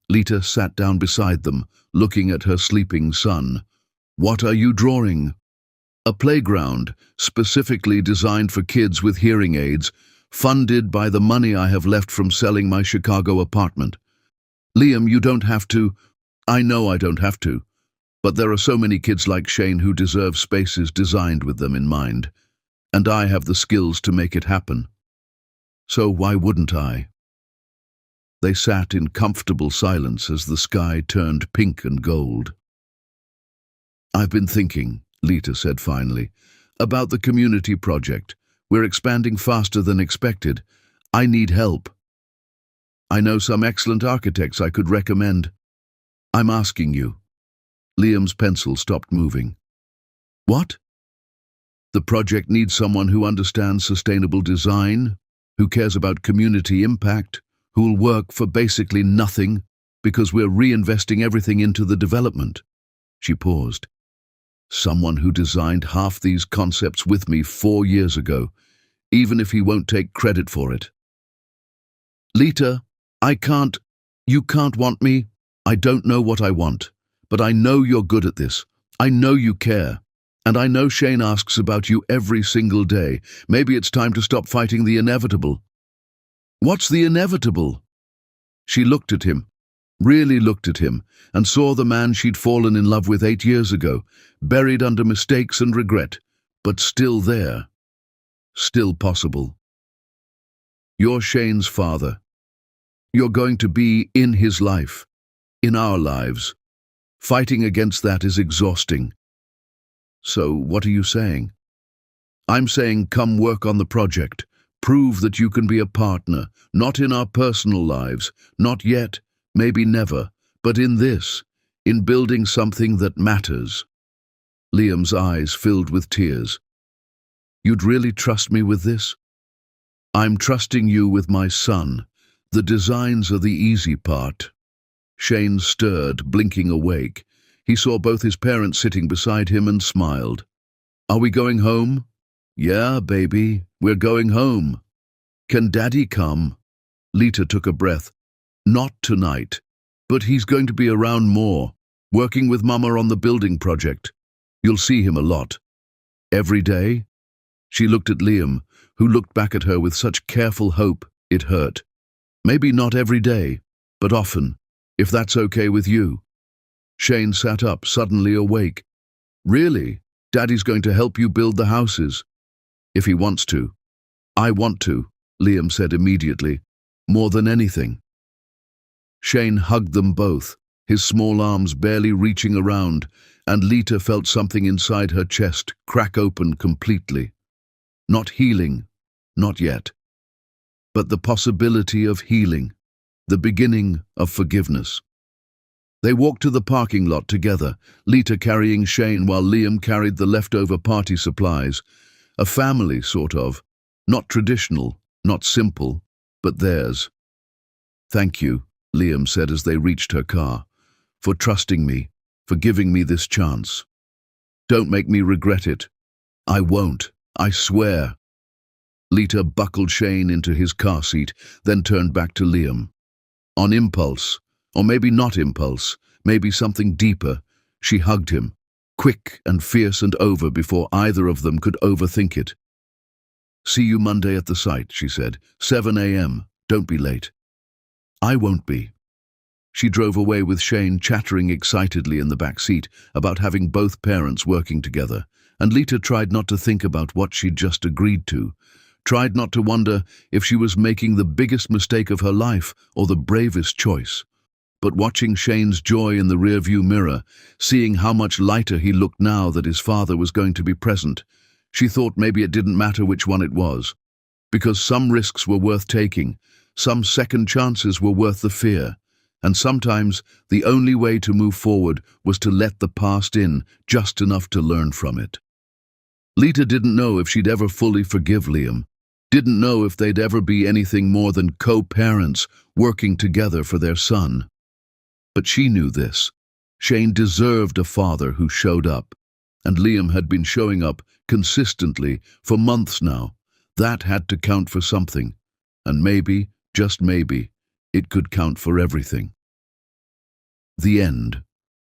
[SPEAKER 1] Lita sat down beside them, looking at her sleeping son. "What are you drawing?" "A playground, specifically designed for kids with hearing aids, funded by the money I have left from selling my Chicago apartment." "Liam, you don't have to." "I know I don't have to. But there are so many kids like Shane who deserve spaces designed with them in mind. And I have the skills to make it happen. So why wouldn't I?" They sat in comfortable silence as the sky turned pink and gold. "I've been thinking," Lita said finally, "about the community project. We're expanding faster than expected. I need help. I know some excellent architects I could recommend. I'm asking you." Liam's pencil stopped moving. "What?" "The project needs someone who understands sustainable design, who cares about community impact, who'll work for basically nothing because we're reinvesting everything into the development." She paused. "Someone who designed half these concepts with me 4 years ago, even if he won't take credit for it." "Lita, you can't want me. I don't know what I want, but I know you're good at this. I know you care. And I know Shane asks about you every single day. Maybe it's time to stop fighting the inevitable." "What's the inevitable?" She looked at him, really looked at him, and saw the man she'd fallen in love with 8 years ago, buried under mistakes and regret, but still there. Still possible. "You're Shane's father. You're going to be in his life, in our lives. Fighting against that is exhausting." "So what are you saying?" "I'm saying come work on the project. Prove that you can be a partner, not in our personal lives, not yet, maybe never, but in this, in building something that matters." Liam's eyes filled with tears. "You'd really trust me with this?" "I'm trusting you with my son. The designs are the easy part." Shane stirred, blinking awake. He saw both his parents sitting beside him and smiled. "Are we going home?" "Yeah, baby, we're going home." "Can Daddy come?" Lita took a breath. "Not tonight, but he's going to be around more, working with Mama on the building project. You'll see him a lot." "Every day?" She looked at Liam, who looked back at her with such careful hope it hurt. "Maybe not every day, but often, if that's okay with you." Shane sat up, suddenly awake. "Really? Daddy's going to help you build the houses?" "If he wants to." "I want to," Liam said immediately, "more than anything." Shane hugged them both, his small arms barely reaching around, and Lita felt something inside her chest crack open completely. Not healing, not yet. But the possibility of healing, the beginning of forgiveness. They walked to the parking lot together, Lita carrying Shane while Liam carried the leftover party supplies. A family, sort of. Not traditional, not simple, but theirs. "Thank you," Liam said as they reached her car, "for trusting me, for giving me this chance. Don't make me regret it." "I won't, I swear." Lita buckled Shane into his car seat, then turned back to Liam. On impulse, or maybe not impulse, maybe something deeper, she hugged him, quick and fierce and over before either of them could overthink it. "See you Monday at the site," she said. 7 a.m. Don't be late." "I won't be." She drove away with Shane chattering excitedly in the back seat about having both parents working together, and Lita tried not to think about what she'd just agreed to, tried not to wonder if she was making the biggest mistake of her life or the bravest choice. But watching Shane's joy in the rearview mirror, seeing how much lighter he looked now that his father was going to be present, she thought maybe it didn't matter which one it was, because some risks were worth taking, some second chances were worth the fear, and sometimes the only way to move forward was to let the past in just enough to learn from it. Lita didn't know if she'd ever fully forgive Liam, didn't know if they'd ever be anything more than co-parents working together for their son. But she knew this. Shane deserved a father who showed up. And Liam had been showing up consistently for months now. That had to count for something. And maybe, just maybe, it could count for everything. The end.